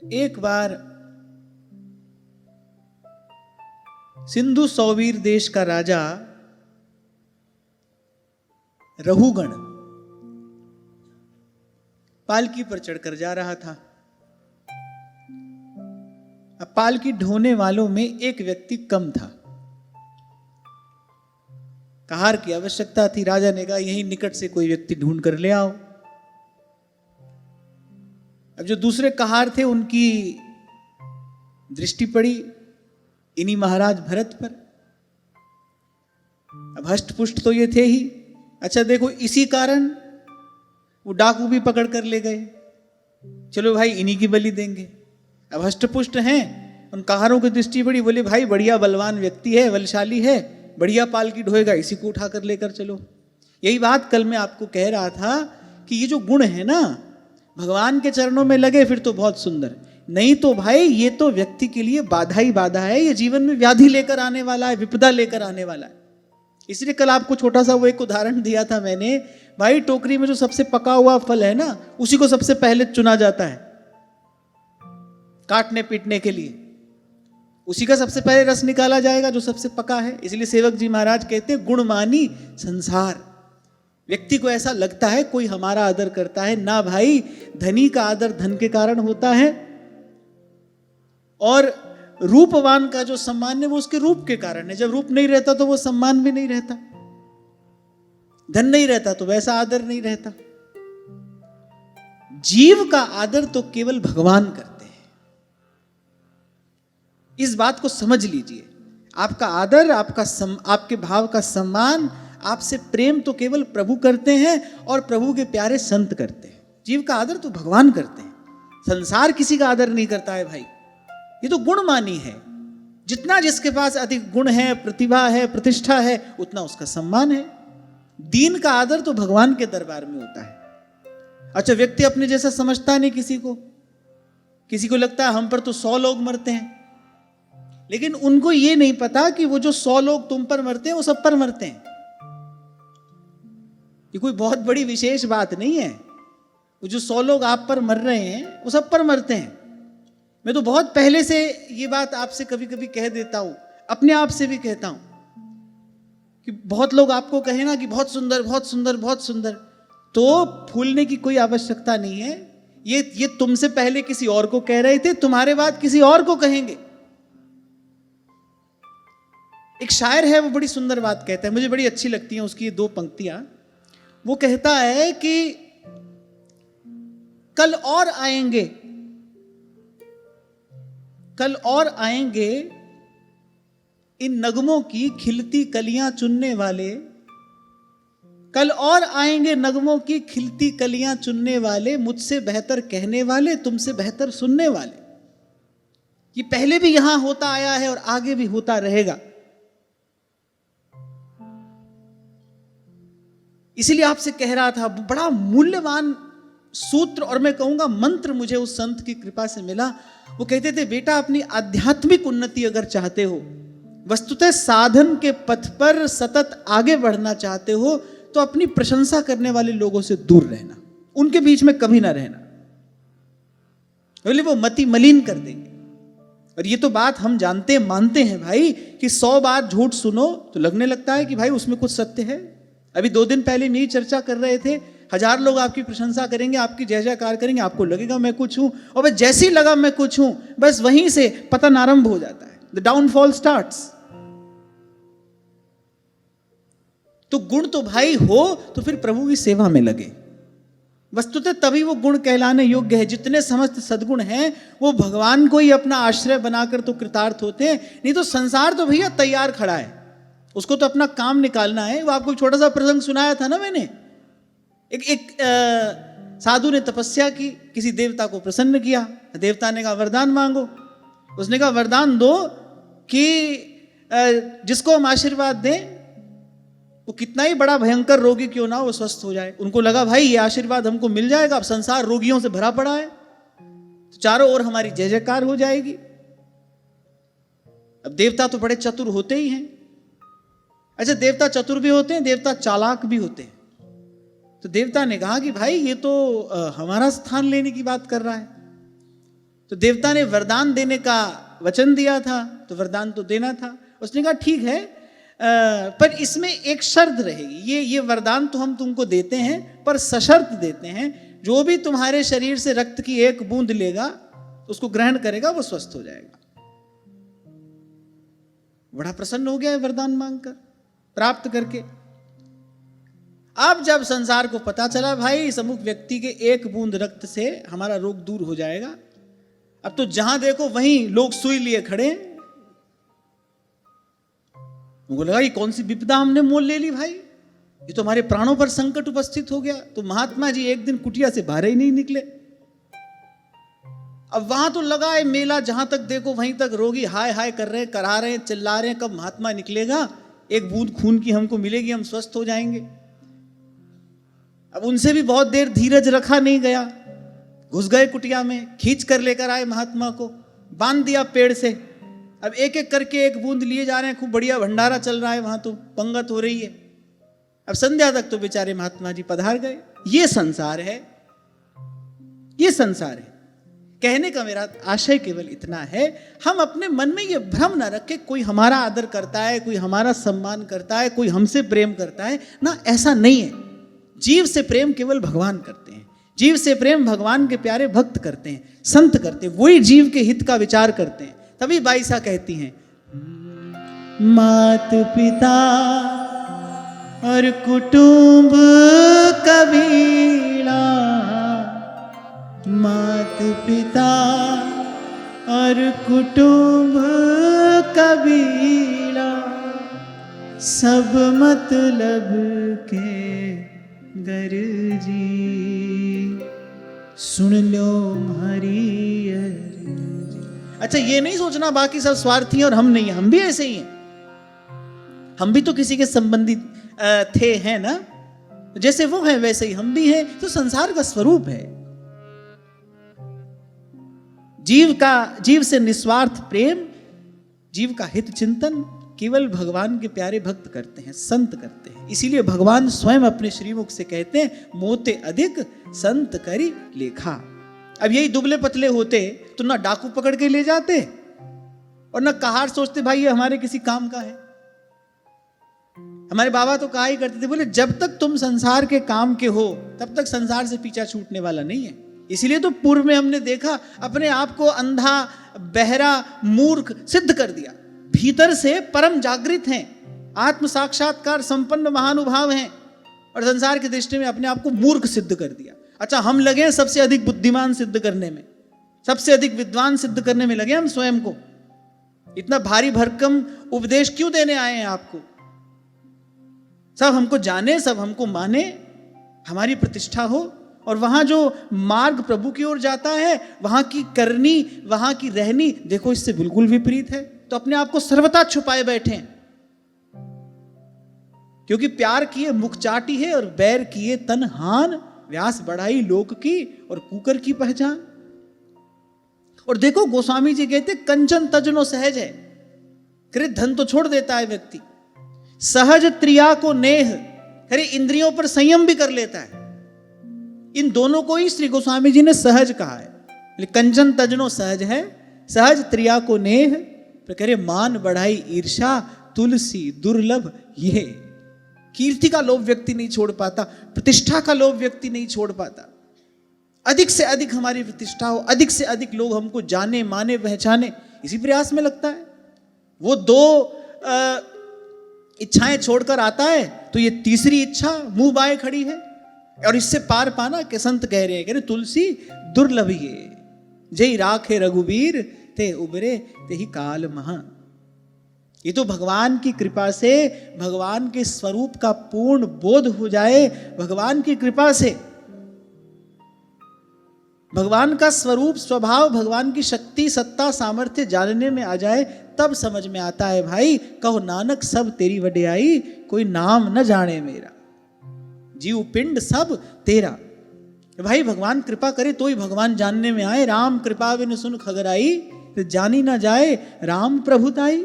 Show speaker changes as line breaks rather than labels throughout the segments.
एक बार सिंधु सौवीर देश का राजा रहुगण पालकी पर चढ़कर जा रहा था। अब पालकी ढोने वालों में एक व्यक्ति कम था। कहार की आवश्यकता थी। राजा ने कहा यहीं निकट से कोई व्यक्ति ढूंढ कर ले आओ। अब जो दूसरे कहार थे उनकी दृष्टि पड़ी इन्हीं महाराज भरत पर। अब हष्ट पुष्ट तो ये थे ही। अच्छा देखो, इसी कारण वो डाकू भी पकड़ कर ले गए। चलो भाई इन्हीं की बलि देंगे। अब हष्ट पुष्ट हैं, उन कहारों की दृष्टि पड़ी, बोले भाई बढ़िया बलवान व्यक्ति है, बलशाली है, बढ़िया पालकी ढोएगा, इसी को उठाकर लेकर चलो। यही बात कल मैं आपको कह रहा था कि ये जो गुण है ना, भगवान के चरणों में लगे फिर तो बहुत सुंदर, नहीं तो भाई ये तो व्यक्ति के लिए बाधा ही बाधा है। ये जीवन में व्याधि लेकर आने वाला है, विपदा लेकर आने वाला है। इसलिए कल आपको छोटा सा वो एक उदाहरण दिया था मैंने, भाई टोकरी में जो सबसे पका हुआ फल है ना, उसी को सबसे पहले चुना जाता है काटने पीटने के लिए। उसी का सबसे पहले रस निकाला जाएगा जो सबसे पका है। इसलिए सेवक जी महाराज कहते हैं गुणमानी संसार। व्यक्ति को ऐसा लगता है कोई हमारा आदर करता है ना भाई, धनी का आदर धन के कारण होता है, और रूपवान का जो सम्मान है वो उसके रूप के कारण है। जब रूप नहीं रहता तो वो सम्मान भी नहीं रहता, धन नहीं रहता तो वैसा आदर नहीं रहता। जीव का आदर तो केवल भगवान करते हैं। इस बात को समझ लीजिए। आपका आदर, आपके भाव का सम्मान, आपसे प्रेम तो केवल प्रभु करते हैं और प्रभु के प्यारे संत करते हैं। जीव का आदर तो भगवान करते हैं। संसार किसी का आदर नहीं करता है भाई। ये तो गुणमानी है। जितना जिसके पास अधिक गुण है, प्रतिभा है, प्रतिष्ठा है, उतना उसका सम्मान है। दीन का आदर तो भगवान के दरबार में होता है। अच्छा, व्यक्ति अपने जैसा समझता नहीं किसी को। किसी को लगता है हम पर तो 100 लोग मरते हैं, लेकिन उनको ये नहीं पता कि वो जो 100 लोग तुम पर मरते हैं वो सब पर मरते हैं। ये कोई बहुत बड़ी विशेष बात नहीं है। वो जो 100 लोग आप पर मर रहे हैं वो सब पर मरते हैं। मैं तो बहुत पहले से ये बात आपसे कभी कभी कह देता हूं, अपने आप से भी कहता हूं कि बहुत लोग आपको कहे ना कि बहुत सुंदर बहुत सुंदर बहुत सुंदर, तो फूलने की कोई आवश्यकता नहीं है। ये तुमसे पहले किसी और को कह रहे थे, तुम्हारे बाद किसी और को कहेंगे। एक शायर है, वो बड़ी सुंदर बात कहता है, मुझे बड़ी अच्छी लगती है उसकी 2 पंक्तियां। वो कहता है कि कल और आएंगे, कल और आएंगे इन नगमों की खिलती कलियां चुनने वाले, कल और आएंगे नगमों की खिलती कलियां चुनने वाले, मुझसे बेहतर कहने वाले, तुमसे बेहतर सुनने वाले। ये पहले भी यहां होता आया है और आगे भी होता रहेगा। इसीलिए आपसे कह रहा था, बड़ा मूल्यवान सूत्र और मैं कहूंगा मंत्र मुझे उस संत की कृपा से मिला। वो कहते थे, बेटा अपनी आध्यात्मिक उन्नति अगर चाहते हो, वस्तुतः साधन के पथ पर सतत आगे बढ़ना चाहते हो, तो अपनी प्रशंसा करने वाले लोगों से दूर रहना, उनके बीच में कभी ना रहना, बोले वो मति मलिन कर देंगे। और ये तो बात हम जानते मानते हैं भाई कि 100 बार झूठ सुनो तो लगने लगता है कि भाई उसमें कुछ सत्य है। अभी 2 दिन पहले यही चर्चा कर रहे थे, 1000 लोग आपकी प्रशंसा करेंगे, आपकी जय जयकार करेंगे, आपको लगेगा मैं कुछ हूं, और बस जैसे ही लगा मैं कुछ हूं, बस वहीं से पतन आरंभ हो जाता है। The downfall starts. तो गुण तो भाई हो तो फिर प्रभु की सेवा में लगे। वस्तुतः तभी वो गुण कहलाने योग्य है। जितने समस्त सद्गुण हैं वो भगवान को ही अपना आश्रय बनाकर तो कृतार्थ होते हैं। नहीं तो संसार तो भैया तैयार खड़ा है, उसको तो अपना काम निकालना है। वो आपको एक छोटा सा प्रसंग सुनाया था ना मैंने। एक साधु ने तपस्या की, किसी देवता को प्रसन्न किया। देवता ने कहा वरदान मांगो। उसने कहा वरदान दो कि जिसको हम आशीर्वाद दें वो कितना ही बड़ा भयंकर रोगी क्यों ना, वो स्वस्थ हो जाए। उनको लगा भाई ये आशीर्वाद हमको मिल जाएगा, अब संसार रोगियों से भरा पड़ा है, तो चारों ओर हमारी जय जयकार हो जाएगी। अब देवता तो बड़े चतुर होते ही हैं। अच्छा, देवता चतुर भी होते हैं, देवता चालाक भी होते हैं। तो देवता ने कहा कि भाई ये तो हमारा स्थान लेने की बात कर रहा है। तो देवता ने वरदान देने का वचन दिया था, तो वरदान तो देना था। उसने कहा ठीक है, पर इसमें एक शर्त रहेगी, ये वरदान तो हम तुमको देते हैं, पर सशर्त देते हैं, जो भी तुम्हारे शरीर से रक्त की एक बूंद लेगा, उसको ग्रहण करेगा, वो स्वस्थ हो जाएगा। बड़ा प्रसन्न हो गया है वरदान मांगकर, प्राप्त करके। अब जब संसार को पता चला भाई इस अमुक व्यक्ति के एक बूंद रक्त से हमारा रोग दूर हो जाएगा, अब तो जहां देखो वहीं लोग सुई लिए खड़े। उनको लगा ये कौन सी विपदा हमने मोल ले ली भाई, ये तो हमारे प्राणों पर संकट उपस्थित हो गया। तो महात्मा जी एक दिन कुटिया से बाहर ही नहीं निकले। अब वहां तो लगा है मेला, जहां तक देखो वहीं तक रोगी हाय हाय कर रहे हैं, करा रहे हैं, चिल्ला रहे हैं, कब महात्मा निकलेगा, एक बूंद खून की हमको मिलेगी, हम स्वस्थ हो जाएंगे। अब उनसे भी बहुत देर धीरज रखा नहीं गया, घुस गए कुटिया में, खींच कर लेकर आए महात्मा को, बांध दिया पेड़ से। अब एक एक करके एक बूंद लिए जा रहे हैं, खूब बढ़िया भंडारा चल रहा है, वहां तो पंगत हो रही है। अब संध्या तक तो बेचारे महात्मा जी पधार गए। ये संसार है, ये संसार है। कहने का मेरा आशय केवल इतना है, हम अपने मन में ये भ्रम ना रखें कोई हमारा आदर करता है, कोई हमारा सम्मान करता है, कोई हमसे प्रेम करता है ना, ऐसा नहीं है। जीव से प्रेम केवल भगवान करते हैं, जीव से प्रेम भगवान के प्यारे भक्त करते हैं, संत करते हैं, वही जीव के हित का विचार करते हैं। तभी बाईसा कहती हैं, मात पिता और कुटुंब कबीला, मात पिता और कुटुंब कबीला, सब मतलब के गरजी, सुन लो हमारी अर्जी। अच्छा ये नहीं सोचना बाकी सब स्वार्थी हैं और हम नहीं हैं, हम भी ऐसे ही हैं, हम भी तो किसी के संबंधी थे हैं ना, जैसे वो हैं वैसे ही हम भी हैं। तो संसार का स्वरूप है, जीव से निस्वार्थ प्रेम, जीव का हित चिंतन केवल भगवान के प्यारे भक्त करते हैं, संत करते हैं। इसीलिए भगवान स्वयं अपने श्रीमुख से कहते हैं, मोते अधिक संत करी लेखा। अब यही दुबले पतले होते तो ना डाकू पकड़ के ले जाते और ना कहार सोचते भाई ये हमारे किसी काम का है। हमारे बाबा तो कहा ही करते थे, बोले जब तक तुम संसार के काम के हो तब तक संसार से पीछा छूटने वाला नहीं है। इसीलिए तो पूर्व में हमने देखा अपने आप को अंधा, बहरा, मूर्ख सिद्ध कर दिया, भीतर से परम जागृत हैं, आत्म साक्षात्कार संपन्न महानुभाव हैं, और संसार की दृष्टि में अपने आप को मूर्ख सिद्ध कर दिया। अच्छा हम लगे हैं सबसे अधिक बुद्धिमान सिद्ध करने में, सबसे अधिक विद्वान सिद्ध करने में लगे हम स्वयं को। इतना भारी भरकम उपदेश क्यों देने आए हैं आपको? सब हमको जाने, सब हमको माने, हमारी प्रतिष्ठा हो, और वहां जो मार्ग प्रभु की ओर जाता है वहां की करनी, वहां की रहनी देखो इससे बिल्कुल विपरीत है। तो अपने आप को सर्वथा छुपाए बैठे, क्योंकि प्यार किए मुख चाटी है और बैर किए तन हान, व्यास बढ़ाई लोक की और कुकर की पहचान। और देखो गोस्वामी जी कहते कंचन तजनो सहज है, कृत धन तो छोड़ देता है व्यक्ति, सहज त्रिया को नेह, खरे इंद्रियों पर संयम भी कर लेता है। इन दोनों को ही श्री गोस्वामी जी ने सहज कहा है। कंचन तजनो सहज है, सहज त्रिया को नेह, करे मान बढ़ाई ईर्षा, तुलसी दुर्लभ ये। कीर्ति का लोभ व्यक्ति नहीं छोड़ पाता, प्रतिष्ठा का लोभ व्यक्ति नहीं छोड़ पाता। अधिक से अधिक हमारी प्रतिष्ठा हो, अधिक से अधिक लोग हमको जाने माने पहचाने, इसी प्रयास में लगता है। वो दो इच्छाएं छोड़कर आता है तो ये तीसरी इच्छा मुंह बाए खड़ी है, और इससे पार पाना के संत कह रहे हैं, कह रहे तुलसी दुर्लभ ये, जय राखे रघुवीर ते उबरे ते ही काल महा। ये तो भगवान की कृपा से, भगवान के स्वरूप का पूर्ण बोध हो जाए, भगवान की कृपा से भगवान का स्वरूप स्वभाव, भगवान की शक्ति सत्ता सामर्थ्य जानने में आ जाए, तब समझ में आता है भाई कहो नानक सब तेरी वड्याई, कोई नाम न जाने मेरा, जीव पिंड सब तेरा। भाई भगवान कृपा करे तो ही भगवान जानने में आए। राम कृपा बिन सुन खगराई, तो जानी ना जाए राम प्रभुताई।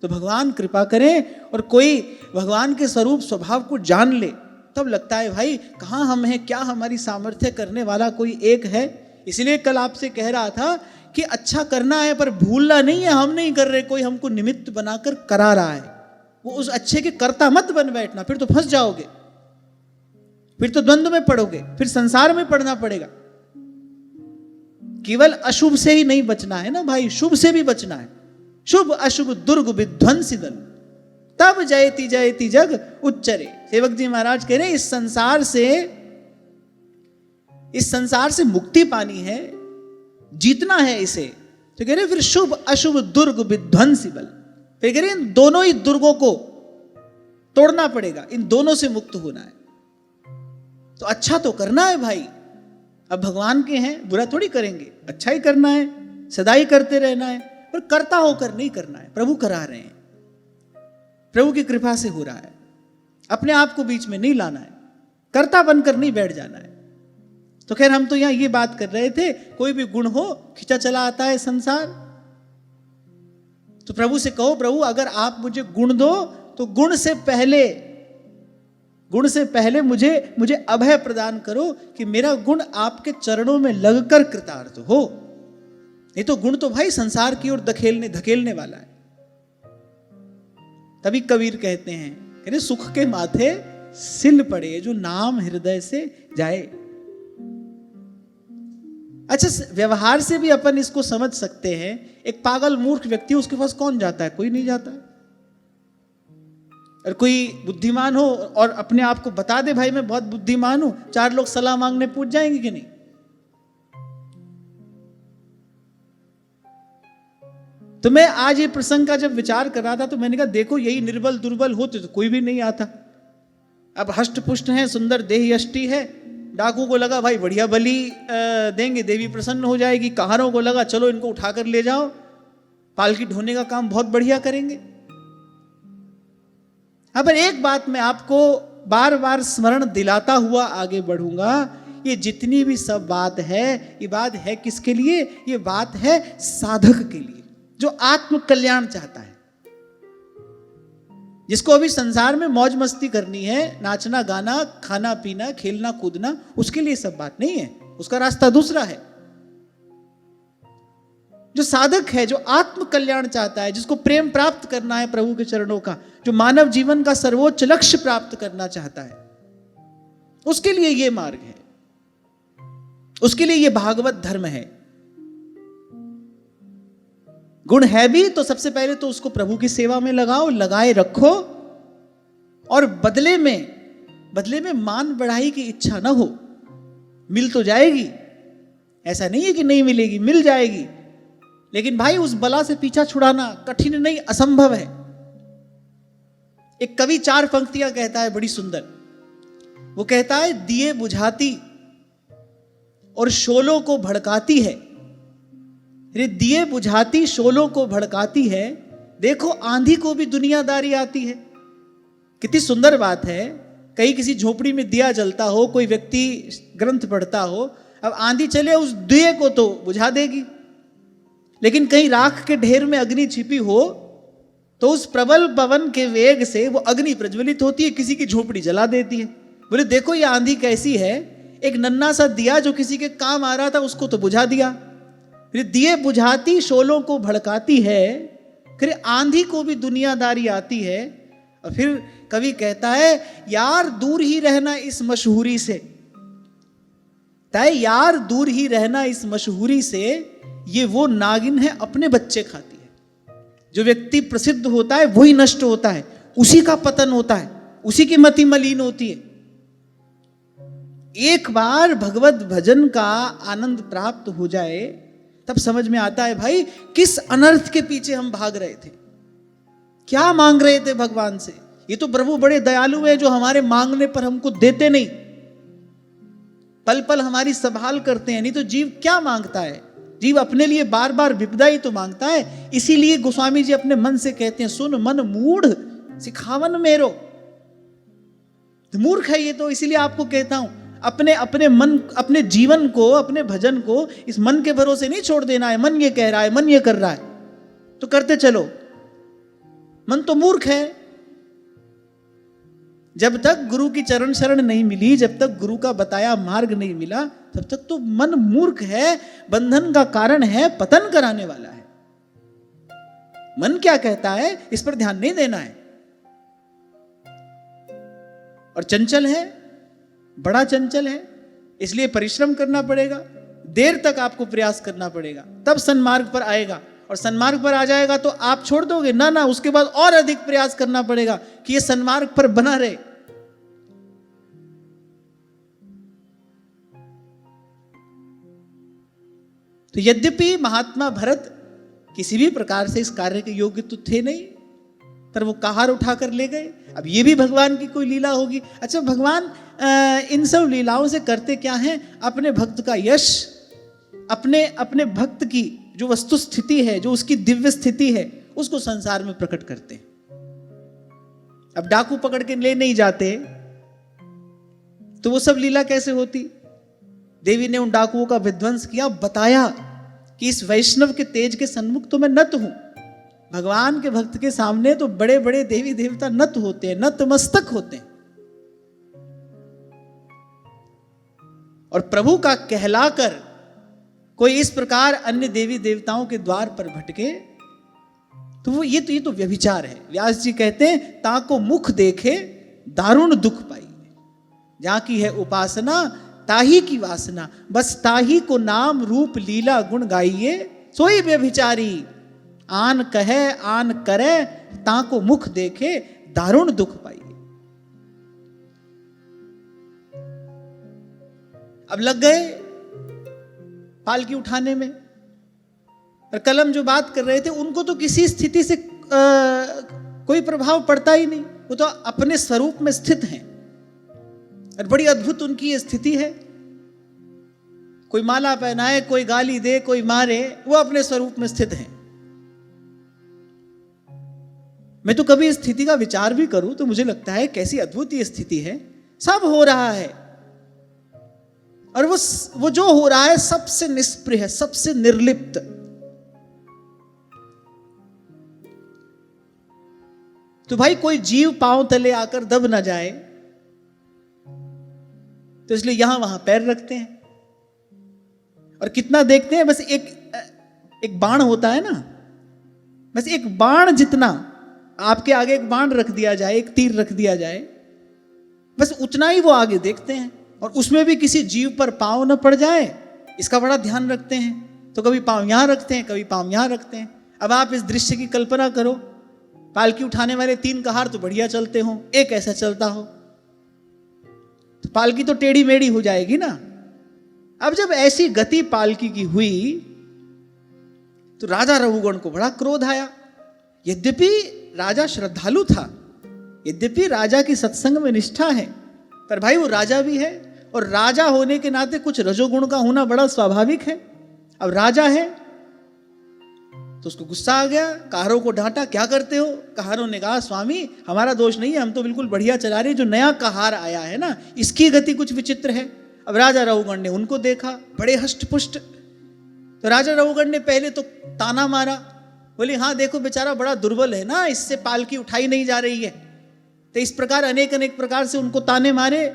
तो भगवान कृपा करें और कोई भगवान के स्वरूप स्वभाव को जान ले, तब लगता है भाई कहाँ हम हैं, क्या हमारी सामर्थ्य करने वाला कोई एक है। इसलिए कल आपसे कह रहा था कि अच्छा करना है पर भूलना नहीं है, हम नहीं कर रहे, कोई हमको निमित्त बनाकर करा रहा है। वो उस अच्छे के कर्ता मत बन बैठना, फिर तो फंस जाओगे, फिर तो द्वंद्व में पड़ोगे, फिर संसार में पड़ना पड़ेगा। केवल अशुभ से ही नहीं बचना है ना भाई, शुभ से भी बचना है। शुभ अशुभ दुर्ग विध्वंसी दल, तब जयति जयति जग उच्चरे। सेवक जी महाराज कह रहे हैं इस संसार से मुक्ति पानी है, जीतना है इसे। तो कह रहे फिर शुभ अशुभ दुर्ग विध्वंसी बल, फिर कह रहे इन दोनों ही दुर्गों को तोड़ना पड़ेगा, इन दोनों से मुक्त होना है। तो अच्छा तो करना है भाई, अब भगवान के हैं, बुरा थोड़ी करेंगे, अच्छा ही करना है, सदा ही करते रहना है, पर कर्ता होकर नहीं करना है। प्रभु करा रहे हैं, प्रभु की कृपा से हो रहा है, अपने आप को बीच में नहीं लाना है, कर्ता बनकर नहीं बैठ जाना है। तो खैर हम तो यहां ये बात कर रहे थे, कोई भी गुण हो खिंचा चला आता है संसार। तो प्रभु से कहो, प्रभु अगर आप मुझे गुण दो तो गुण से पहले मुझे अभय प्रदान करो कि मेरा गुण आपके चरणों में लगकर कृतार्थ हो। नहीं तो गुण तो भाई संसार की ओर धकेलने वाला है। तभी कबीर कहते हैं, सुख के माथे सिल पड़े जो नाम हृदय से जाए। अच्छा, व्यवहार से भी अपन इसको समझ सकते हैं। एक पागल मूर्ख व्यक्ति, उसके पास कौन जाता है? कोई नहीं जाता है। और कोई बुद्धिमान हो और अपने आप को बता दे भाई मैं बहुत बुद्धिमान हूं, 4 लोग सलाह मांगने पूछ जाएंगे कि नहीं? तो मैं आज ये प्रसंग का जब विचार कर रहा था तो मैंने कहा देखो यही निर्बल दुर्बल होते तो कोई भी नहीं आता। अब हष्ट पुष्ट है, सुंदर देह यष्टि है, डाकू को लगा भाई बढ़िया बलि देंगे, देवी प्रसन्न हो जाएगी। कहारों को लगा चलो इनको उठाकर ले जाओ, पालकी ढोने का काम बहुत बढ़िया करेंगे। अब एक बात मैं आपको बार बार स्मरण दिलाता हुआ आगे बढ़ूंगा, ये जितनी भी सब बात है, ये बात है किसके लिए? ये बात है साधक के लिए, जो आत्म कल्याण चाहता है, जिसको अभी संसार में मौज मस्ती करनी है, नाचना गाना खाना पीना खेलना कूदना, उसके लिए सब बात नहीं है, उसका रास्ता दूसरा है। जो साधक है, जो आत्म कल्याण चाहता है, जिसको प्रेम प्राप्त करना है प्रभु के चरणों का, जो मानव जीवन का सर्वोच्च लक्ष्य प्राप्त करना चाहता है, उसके लिए ये मार्ग है, उसके लिए ये भागवत धर्म है। गुण है भी तो सबसे पहले तो उसको प्रभु की सेवा में लगाओ, लगाए रखो, और बदले में मान बढ़ाई की इच्छा ना हो। मिल तो जाएगी, ऐसा नहीं है कि नहीं मिलेगी, मिल जाएगी, लेकिन भाई उस बला से पीछा छुड़ाना कठिन नहीं, असंभव है। एक कवि 4 पंक्तियां कहता है बड़ी सुंदर। वो कहता है, दिए बुझाती और शोलों को भड़काती है। अरे दिए बुझाती शोलों को भड़काती है, देखो आंधी को भी दुनियादारी आती है। कितनी सुंदर बात है। कहीं किसी झोपड़ी में दिया जलता हो, कोई व्यक्ति ग्रंथ पढ़ता हो, अब आंधी चले उस दिए को तो बुझा देगी, लेकिन कहीं राख के ढेर में अग्नि छिपी हो तो उस प्रबल पवन के वेग से वो अग्नि प्रज्वलित होती है, किसी की झोपड़ी जला देती है। बोले देखो ये आंधी कैसी है, एक नन्हा सा दिया जो किसी के काम आ रहा था उसको तो बुझा दिया। फिर दिए बुझाती शोलों को भड़काती है, फिर आंधी को भी दुनियादारी आती है। और फिर कवि कहता है, यार दूर ही रहना इस मशहूरी से, तय यार दूर ही रहना इस मशहूरी से, ये वो नागिन है अपने बच्चे खाती है। जो व्यक्ति प्रसिद्ध होता है वही नष्ट होता है, उसी का पतन होता है, उसी की मति मलिन होती है। एक बार भगवत भजन का आनंद प्राप्त हो जाए तब समझ में आता है भाई किस अनर्थ के पीछे हम भाग रहे थे, क्या मांग रहे थे भगवान से। ये तो प्रभु बड़े दयालु है जो हमारे मांगने पर हमको देते नहीं, पल पल हमारी संभाल करते हैं। नहीं तो जीव क्या मांगता है, जीव अपने लिए बार बार विपदा ही तो मांगता है। इसीलिए गोस्वामी जी अपने मन से कहते हैं, सुन मन मूढ़ सिखावन मेरो। तो मूर्ख है ये तो, इसीलिए आपको कहता हूं अपने मन, अपने जीवन को, अपने भजन को इस मन के भरोसे नहीं छोड़ देना है। मन ये कह रहा है, मन ये कर रहा है तो करते चलो। मन तो मूर्ख है। जब तक गुरु की चरण शरण नहीं मिली, जब तक गुरु का बताया मार्ग नहीं मिला, तब तक तो मन मूर्ख है, बंधन का कारण है, पतन कराने वाला है। मन क्या कहता है इस पर ध्यान नहीं देना है। और चंचल है, बड़ा चंचल है, इसलिए परिश्रम करना पड़ेगा, देर तक आपको प्रयास करना पड़ेगा, तब सन्मार्ग पर आएगा। और सन्मार्ग पर आ जाएगा तो आप छोड़ दोगे ना, ना, उसके बाद और अधिक प्रयास करना पड़ेगा कि ये सन्मार्ग पर बना रहे। तो यद्यपि महात्मा भरत किसी भी प्रकार से इस कार्य के योग्य तो थे नहीं, पर वो कहार उठाकर ले गए। अब ये भी भगवान की कोई लीला होगी। अच्छा, भगवान इन सब लीलाओं से करते क्या हैं? अपने भक्त का यश, अपने भक्त की जो वस्तु स्थिति है, जो उसकी दिव्य स्थिति है, उसको संसार में प्रकट करते हैं। अब डाकू पकड़ के ले नहीं जाते तो वो सब लीला कैसे होती? देवी ने उन डाकुओं का विध्वंस किया, बताया कि इस वैष्णव के तेज के सन्मुख तो मैं नत हूं। भगवान के भक्त के सामने तो बड़े बड़े देवी देवता नत होते हैं, नतमस्तक होते हैं। और प्रभु का कहलाकर कोई इस प्रकार अन्य देवी देवताओं के द्वार पर भटके तो ये तो व्यभिचार है। व्यास जी कहते हैं, ताको मुख देखे दारुण दुख पाई, जहां की है उपासना ताही की वासना, बस ताही को नाम रूप लीला गुण गाइए, सोई व्यभिचारी आन कहे आन करे, ताको मुख देखे दारुण दुख पाइए। अब लग गए पालकी उठाने में, और कलम जो बात कर रहे थे उनको तो किसी स्थिति से कोई प्रभाव पड़ता ही नहीं, वो तो अपने स्वरूप में स्थित हैं। और बड़ी अद्भुत उनकी ये स्थिति है। कोई माला पहनाए, कोई गाली दे, कोई मारे, वो अपने स्वरूप में स्थित हैं। मैं तो कभी इस स्थिति का विचार भी करूं तो मुझे लगता है कैसी अद्भुत ये स्थिति है। सब हो रहा है और वो जो हो रहा है सबसे निष्प्रिय है, सबसे निर्लिप्त। तो भाई कोई जीव पांव तले आकर दब ना जाए, तो इसलिए यहां वहां पैर रखते हैं। और कितना देखते हैं, बस एक बाण होता है ना, बस एक बाण जितना आपके आगे एक बाण रख दिया जाए, एक तीर रख दिया जाए, बस उतना ही वो आगे देखते हैं। और उसमें भी किसी जीव पर पांव न पड़ जाए, इसका बड़ा ध्यान रखते हैं। तो कभी पांव यहां रखते हैं, कभी पांव यहां रखते हैं। अब आप इस दृश्य की कल्पना करो, पालकी उठाने वाले 3 कहार तो बढ़िया चलते हो, एक ऐसा चलता हो तो पालकी तो टेढ़ी मेढ़ी हो जाएगी ना। अब जब ऐसी गति पालकी की हुई तो राजा रघुगण को बड़ा क्रोध आया। यद्यपि राजा श्रद्धालु था, यद्यपि राजा की सत्संग में निष्ठा है, पर भाई वो राजा भी है, और राजा होने के नाते कुछ रजोगुण का होना बड़ा स्वाभाविक है। अब राजा है तो उसको गुस्सा आ गया, कहारों को डांटा, क्या करते हो? कहारों ने कहा, स्वामी हमारा दोष नहीं है, हम तो बिल्कुल बढ़िया चला रहे, जो नया कहार आया है ना इसकी गति कुछ विचित्र है। अब राजा रघुगण ने उनको देखा, बड़े हष्टपुष्ट। तो राजा रघुगण ने पहले तो ताना मारा, बोले हाँ देखो बेचारा बड़ा दुर्बल है ना, इससे पालकी उठाई नहीं जा रही है। तो इस प्रकार अनेक प्रकार से उनको ताने मारे।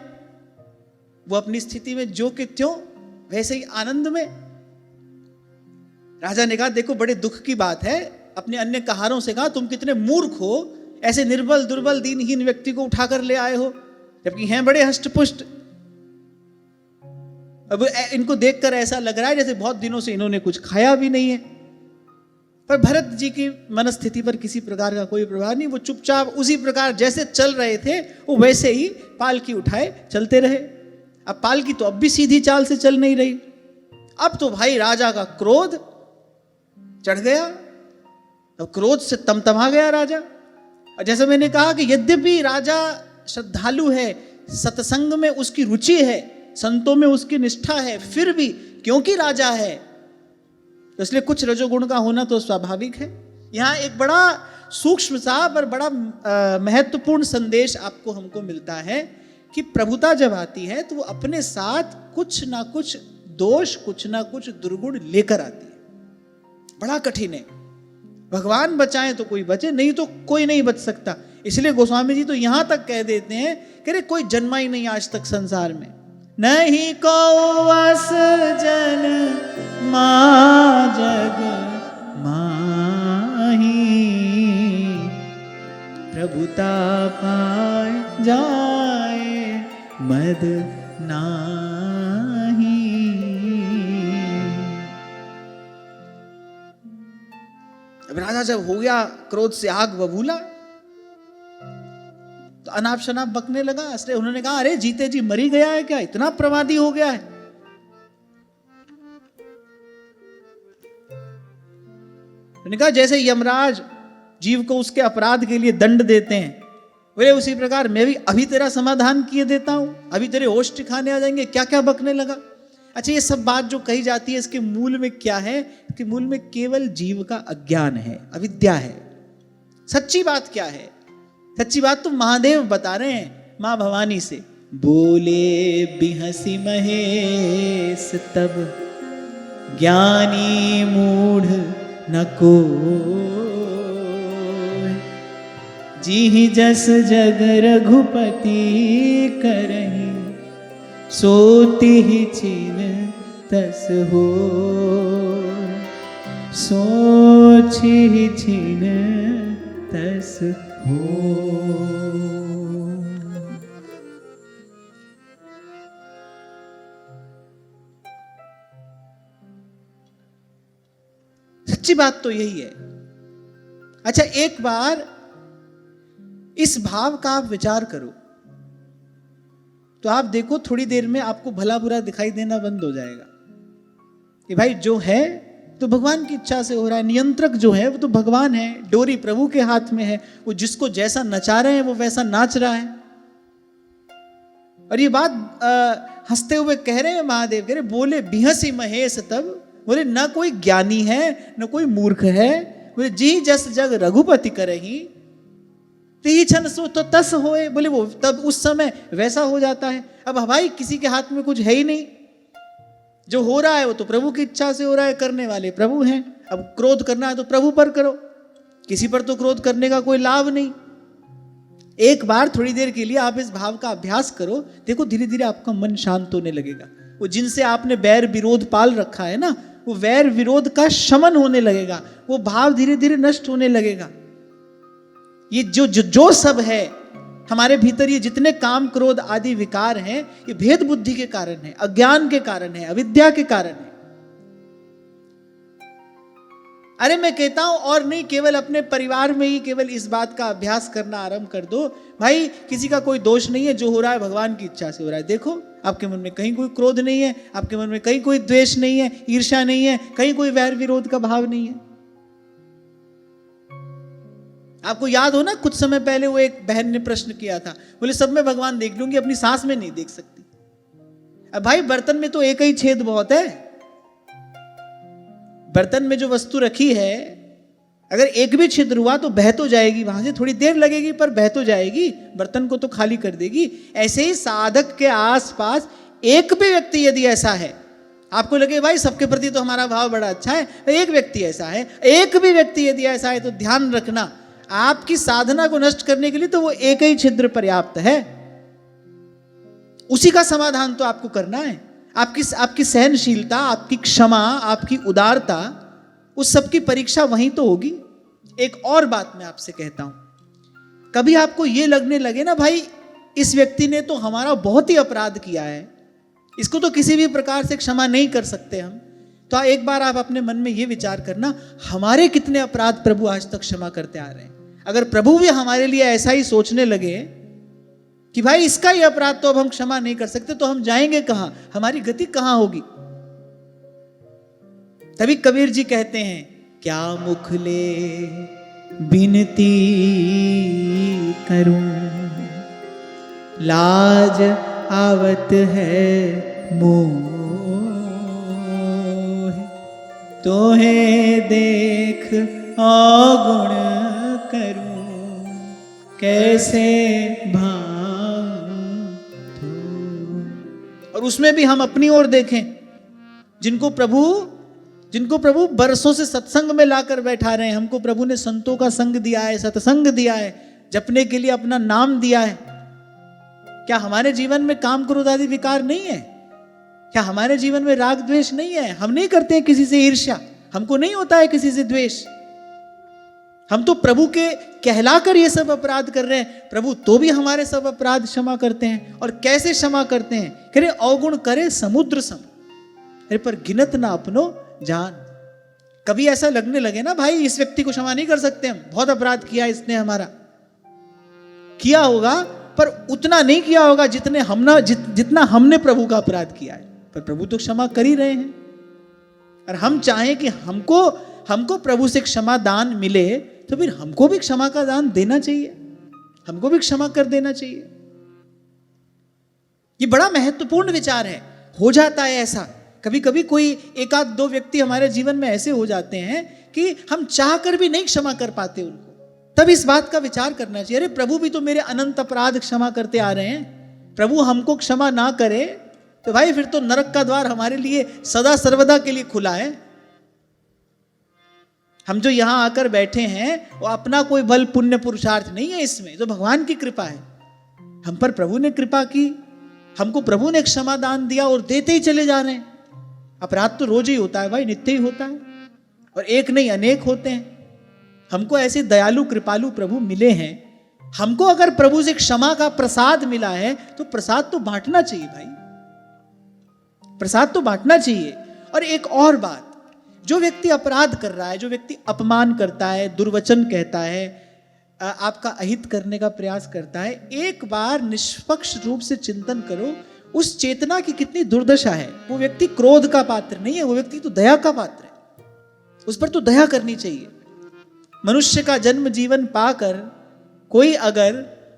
वो अपनी स्थिति में जो कि त्यों वैसे ही आनंद में। राजा ने कहा, देखो बड़े दुख की बात है, अपने अन्य कहारों से कहा, तुम कितने मूर्ख हो, ऐसे निर्बल दुर्बल दीनहीन व्यक्ति को उठाकर ले आए हो, जबकि हैं बड़े हष्टपुष्ट। अब इनको देखकर ऐसा लग रहा है जैसे बहुत दिनों से इन्होंने कुछ खाया भी नहीं है। पर भरत जी की मनस्थिति पर किसी प्रकार का कोई प्रभाव नहीं, वो चुपचाप उसी प्रकार जैसे चल रहे थे वो वैसे ही पालकी उठाए चलते रहे। अब पालकी तो अब भी सीधी चाल से चल नहीं रही। अब तो भाई राजा का क्रोध चढ़ गया, अब क्रोध से तमतमा गया राजा। और जैसे मैंने कहा कि यद्यपि राजा श्रद्धालु है, सत्संग में उसकी रुचि है, संतों में उसकी निष्ठा है, फिर भी क्योंकि राजा है तो इसलिए कुछ रजोगुण का होना तो स्वाभाविक है। यहां एक बड़ा सूक्ष्म सा पर बड़ा महत्वपूर्ण संदेश आपको हमको मिलता है कि प्रभुता जब आती है तो वो अपने साथ कुछ ना कुछ दोष, कुछ ना कुछ दुर्गुण लेकर आती है। बड़ा कठिन है। भगवान बचाएं तो कोई बचे, नहीं तो कोई नहीं बच सकता। इसलिए गोस्वामी जी तो यहां तक कह देते हैं कि अरे कोई जन्मा ही नहीं आज तक संसार में, नहीं को वस जन माँ जग माही, प्रभुता पाए जाए मद नाही। अब राजा जब हो गया क्रोध से आग बबूला, तो अनाप शनाप बकने लगा। इसलिए उन्होंने कहा, अरे जीते जी मरी गया है क्या, इतना प्रमादी हो गया है। उन्होंने कहा जैसे यमराज जीव को उसके अपराध के लिए दंड देते हैं, बोले उसी प्रकार मैं भी अभी तेरा समाधान किए देता हूं, अभी तेरे होश ठिकाने आ जाएंगे। क्या क्या बकने लगा। अच्छा, ये सब बात जो कही जाती है, इसके मूल में क्या है? इसके मूल में केवल जीव का अज्ञान है, अविद्या है। सच्ची बात क्या है? सच्ची बात तो महादेव बता रहे हैं मां भवानी से। बोले बिहसी महेश तब, ज्ञानी मूढ़ न को, जी जस जग रघुपति करहि, सोति ही छिन तस हो, सोचि ही छिन तस हो। सच्ची बात तो यही है। अच्छा, एक बार इस भाव का आप विचार करो तो आप देखो थोड़ी देर में आपको भला बुरा दिखाई देना बंद हो जाएगा कि भाई जो है तो भगवान की इच्छा से हो रहा है। नियंत्रक जो है वो तो भगवान है, डोरी प्रभु के हाथ में है, वो जिसको जैसा नचा रहे हैं वो वैसा नाच रहा है। और ये बात हंसते हुए कह रहे हैं महादेव, कह रहे बोले बिहसी महेश तब, बोले ना कोई ज्ञानी है न कोई मूर्ख है, बोले जी जस जग रघुपति करही, ती छन सो तो तस होए, बोले वो तब उस समय वैसा हो जाता है। अब भाई किसी के हाथ में कुछ है ही नहीं, जो हो रहा है वो तो प्रभु की इच्छा से हो रहा है, करने वाले प्रभु हैं। अब क्रोध करना है तो प्रभु पर करो, किसी पर तो क्रोध करने का कोई लाभ नहीं। एक बार थोड़ी देर के लिए आप इस भाव का अभ्यास करो, देखो धीरे धीरे आपका मन शांत होने लगेगा। वो जिनसे आपने बैर विरोध पाल रखा है ना, वो वैर विरोध का शमन होने लगेगा, वो भाव धीरे धीरे नष्ट होने लगेगा। ये जो सब है हमारे भीतर, ये जितने काम क्रोध आदि विकार हैं, ये भेद बुद्धि के कारण है, अज्ञान के कारण है, अविद्या के कारण है। अरे मैं कहता हूं और नहीं, केवल अपने परिवार में ही केवल इस बात का अभ्यास करना आरंभ कर दो। भाई किसी का कोई दोष नहीं है, जो हो रहा है भगवान की इच्छा से हो रहा है। देखो आपके मन में कहीं कोई क्रोध नहीं है, आपके मन में कहीं कोई द्वेष नहीं है, ईर्ष्या नहीं है, कहीं कोई वैर विरोध का भाव नहीं है। आपको याद हो ना, कुछ समय पहले वो एक बहन ने प्रश्न किया था, बोले सब में भगवान देख लूंगी, अपनी सांस में नहीं देख सकती। अब भाई बर्तन में तो एक ही छेद बहुत है, बर्तन में जो वस्तु रखी है अगर एक भी छिद्र हुआ तो बह तो जाएगी, वहां से थोड़ी देर लगेगी पर बह तो जाएगी, बर्तन को तो खाली कर देगी। ऐसे ही साधक के आसपास एक भी व्यक्ति यदि ऐसा है, आपको लगे भाई सबके प्रति तो हमारा भाव बड़ा अच्छा है, एक व्यक्ति ऐसा है, एक भी व्यक्ति यदि ऐसा है, तो ध्यान रखना आपकी साधना को नष्ट करने के लिए तो वो एक ही छिद्र पर्याप्त है। उसी का समाधान तो आपको करना है। आपकी सहनशीलता, आपकी क्षमा, आपकी उदारता, उस सब की परीक्षा वहीं तो होगी। एक और बात मैं आपसे कहता हूं, कभी आपको ये लगने लगे ना भाई इस व्यक्ति ने तो हमारा बहुत ही अपराध किया है, इसको तो किसी भी प्रकार से क्षमा नहीं कर सकते हम, तो एक बार आप अपने मन में ये विचार करना, हमारे कितने अपराध प्रभु आज तक क्षमा करते आ रहे हैं। अगर प्रभु भी हमारे लिए ऐसा ही सोचने लगे कि भाई इसका ही अपराध तो अब हम क्षमा नहीं कर सकते, तो हम जाएंगे कहां, हमारी गति कहां होगी। तभी कबीर जी कहते हैं, क्या मुख ले बिनती करूं, लाज आवत है मोह, तोहे देख अवगुण करूं, कैसे भाऊं तू। और उसमें भी हम अपनी ओर देखें, जिनको प्रभु बरसों से सत्संग में लाकर बैठा रहे हैं। हमको प्रभु ने संतों का संग दिया है, सत्संग दिया है, जपने के लिए अपना नाम दिया है। क्या हमारे जीवन में काम क्रोध आदि विकार नहीं है? क्या हमारे जीवन में राग द्वेष नहीं है? हम नहीं करते हैं किसी से ईर्ष्या, हमको नहीं होता है किसी से द्वेष। हम तो प्रभु के कहलाकर ये सब अपराध कर रहे हैं, प्रभु तो भी हमारे सब अपराध क्षमा करते हैं। और कैसे क्षमा करते हैं? कह रहे अवगुण करे समुद्र सम, अरे पर गिनत ना अपनो जान। कभी ऐसा लगने लगे ना भाई इस व्यक्ति को क्षमा नहीं कर सकते, हम बहुत अपराध किया इसने हमारा, किया होगा पर उतना नहीं किया होगा जितना हमने प्रभु का अपराध किया है। पर प्रभु तो क्षमा कर ही रहे हैं। और हम चाहें कि हमको प्रभु से क्षमा दान मिले, तो फिर हमको भी क्षमा का दान देना चाहिए, हमको भी क्षमा कर देना चाहिए। ये बड़ा महत्वपूर्ण विचार है। हो जाता है ऐसा कभी कभी, कोई एक आध दो व्यक्ति हमारे जीवन में ऐसे हो जाते हैं कि हम चाह कर भी नहीं क्षमा कर पाते उनको। तब इस बात का विचार करना चाहिए, अरे प्रभु भी तो मेरे अनंत अपराध क्षमा करते आ रहे हैं, प्रभु हमको क्षमा ना करे तो भाई फिर तो नरक का द्वार हमारे लिए सदा सर्वदा के लिए खुला है। हम जो यहां आकर बैठे हैं वो अपना कोई बल पुण्य पुरुषार्थ नहीं है, इसमें तो भगवान की कृपा है। हम पर प्रभु ने कृपा की, हमको प्रभु ने क्षमा दान दिया और देते ही चले जा रहे हैं। अपराध तो रोज ही होता है भाई, नित्य ही होता है, और एक नहीं अनेक होते हैं। हमको ऐसे दयालु कृपालु प्रभु मिले हैं, हमको अगर प्रभु से क्षमा का प्रसाद मिला है तो प्रसाद तो बांटना चाहिए भाई, प्रसाद तो बांटना चाहिए। और एक और बात, जो व्यक्ति अपराध कर रहा है, जो व्यक्ति अपमान करता है, दुर्वचन कहता है, आपका अहित करने का प्रयास करता है, एक बार निष्पक्ष रूप से चिंतन करो उस चेतना की कितनी दुर्दशा है। वो व्यक्ति क्रोध का पात्र नहीं है, वो व्यक्ति तो दया का पात्र है, उस पर तो दया करनी चाहिए। मनुष्य का जन्म जीवन पाकर कोई अगर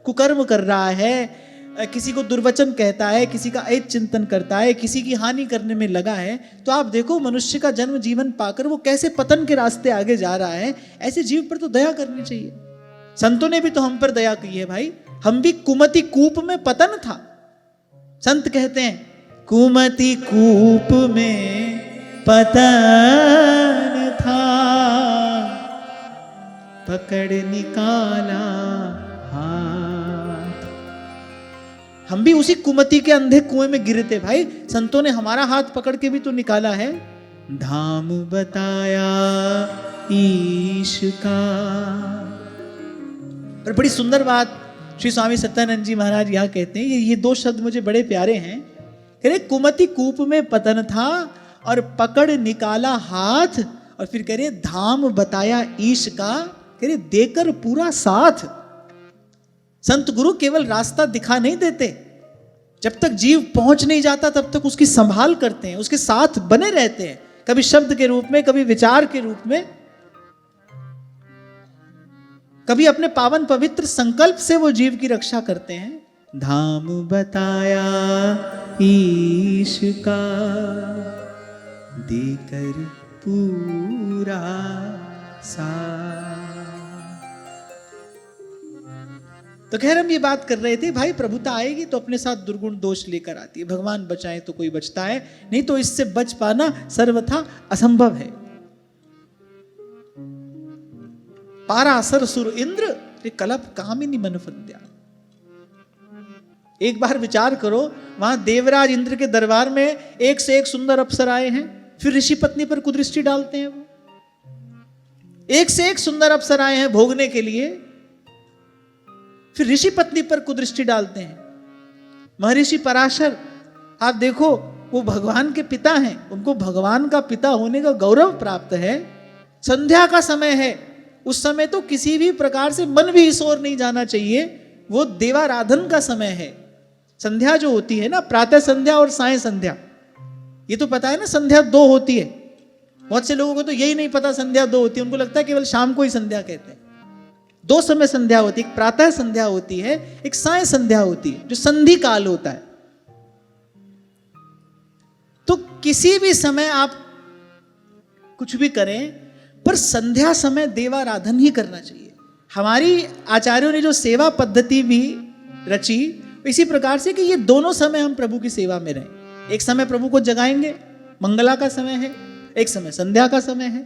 कुकर्म कर रहा है, किसी को दुर्वचन कहता है, किसी का अहित चिंतन करता है, किसी की हानि करने में लगा है, तो आप देखो मनुष्य का जन्म जीवन पाकर वो कैसे पतन के रास्ते आगे जा रहा है। ऐसे जीव पर तो दया करनी चाहिए। संतों ने भी तो हम पर दया की है भाई, हम भी कुमति कूप में पतन था। संत कहते हैं कुमति कूप में पतन था, पकड़ निकाला हाथ। हम भी उसी कुमति के अंधे कुएं में गिरे थे भाई, संतों ने हमारा हाथ पकड़ के भी तो निकाला है। धाम बताया ईश का। और बड़ी सुंदर बात श्री स्वामी सत्यानंद जी महाराज यहाँ कहते हैं, ये दो शब्द मुझे बड़े प्यारे हैं। कह रहे कुमति कूप में पतन था और पकड़ निकाला हाथ, और फिर कह रहे धाम बताया ईश का, कह रहे देकर पूरा साथ। संत गुरु केवल रास्ता दिखा नहीं देते, जब तक जीव पहुंच नहीं जाता तब तक उसकी संभाल करते हैं, उसके साथ बने रहते हैं, कभी शब्द के रूप में, कभी विचार के रूप में, कभी अपने पावन पवित्र संकल्प से वो जीव की रक्षा करते हैं। धाम बताया ईश का, देकर पूरा साथ। तो खैर हम ये बात कर रहे थे भाई, प्रभुता आएगी तो अपने साथ दुर्गुण दोष लेकर आती है। भगवान बचाए तो कोई बचता है, नहीं तो इससे बच पाना सर्वथा असंभव है। पारासर सुर इंद्र कलप कामिनी मनफद्या। एक बार विचार करो, वहां देवराज इंद्र के दरबार में एक से एक सुंदर अप्सर आए हैं, फिर ऋषि पत्नी पर कुदृष्टि डालते हैं। वो एक से एक सुंदर अप्सर आए हैं भोगने के लिए, फिर ऋषि पत्नी पर कुदृष्टि डालते हैं। महर्षि पराशर आप देखो, वो भगवान के पिता हैं, उनको भगवान का पिता होने का गौरव प्राप्त है। संध्या का समय है, उस समय तो किसी भी प्रकार से मन भी इस ओर नहीं जाना चाहिए, वो देवाराधन का समय है। संध्या जो होती है ना, प्रातः संध्या और साय संध्या, ये तो पता है ना संध्या दो होती है। बहुत से लोगों को तो यही नहीं पता संध्या दो होती है, उनको लगता है केवल शाम को ही संध्या कहते हैं। दो समय संध्या होती है, एक प्रातः संध्या होती है, एक साय संध्या होती है, जो संधि काल होता है। तो किसी भी समय आप कुछ भी करें, पर संध्या समय देवाराधन ही करना चाहिए। हमारी आचार्यों ने जो सेवा पद्धति भी रची, इसी प्रकार से कि ये दोनों समय हम प्रभु की सेवा में रहें। एक समय प्रभु को जगाएंगे, मंगला का समय है, एक समय संध्या का समय है।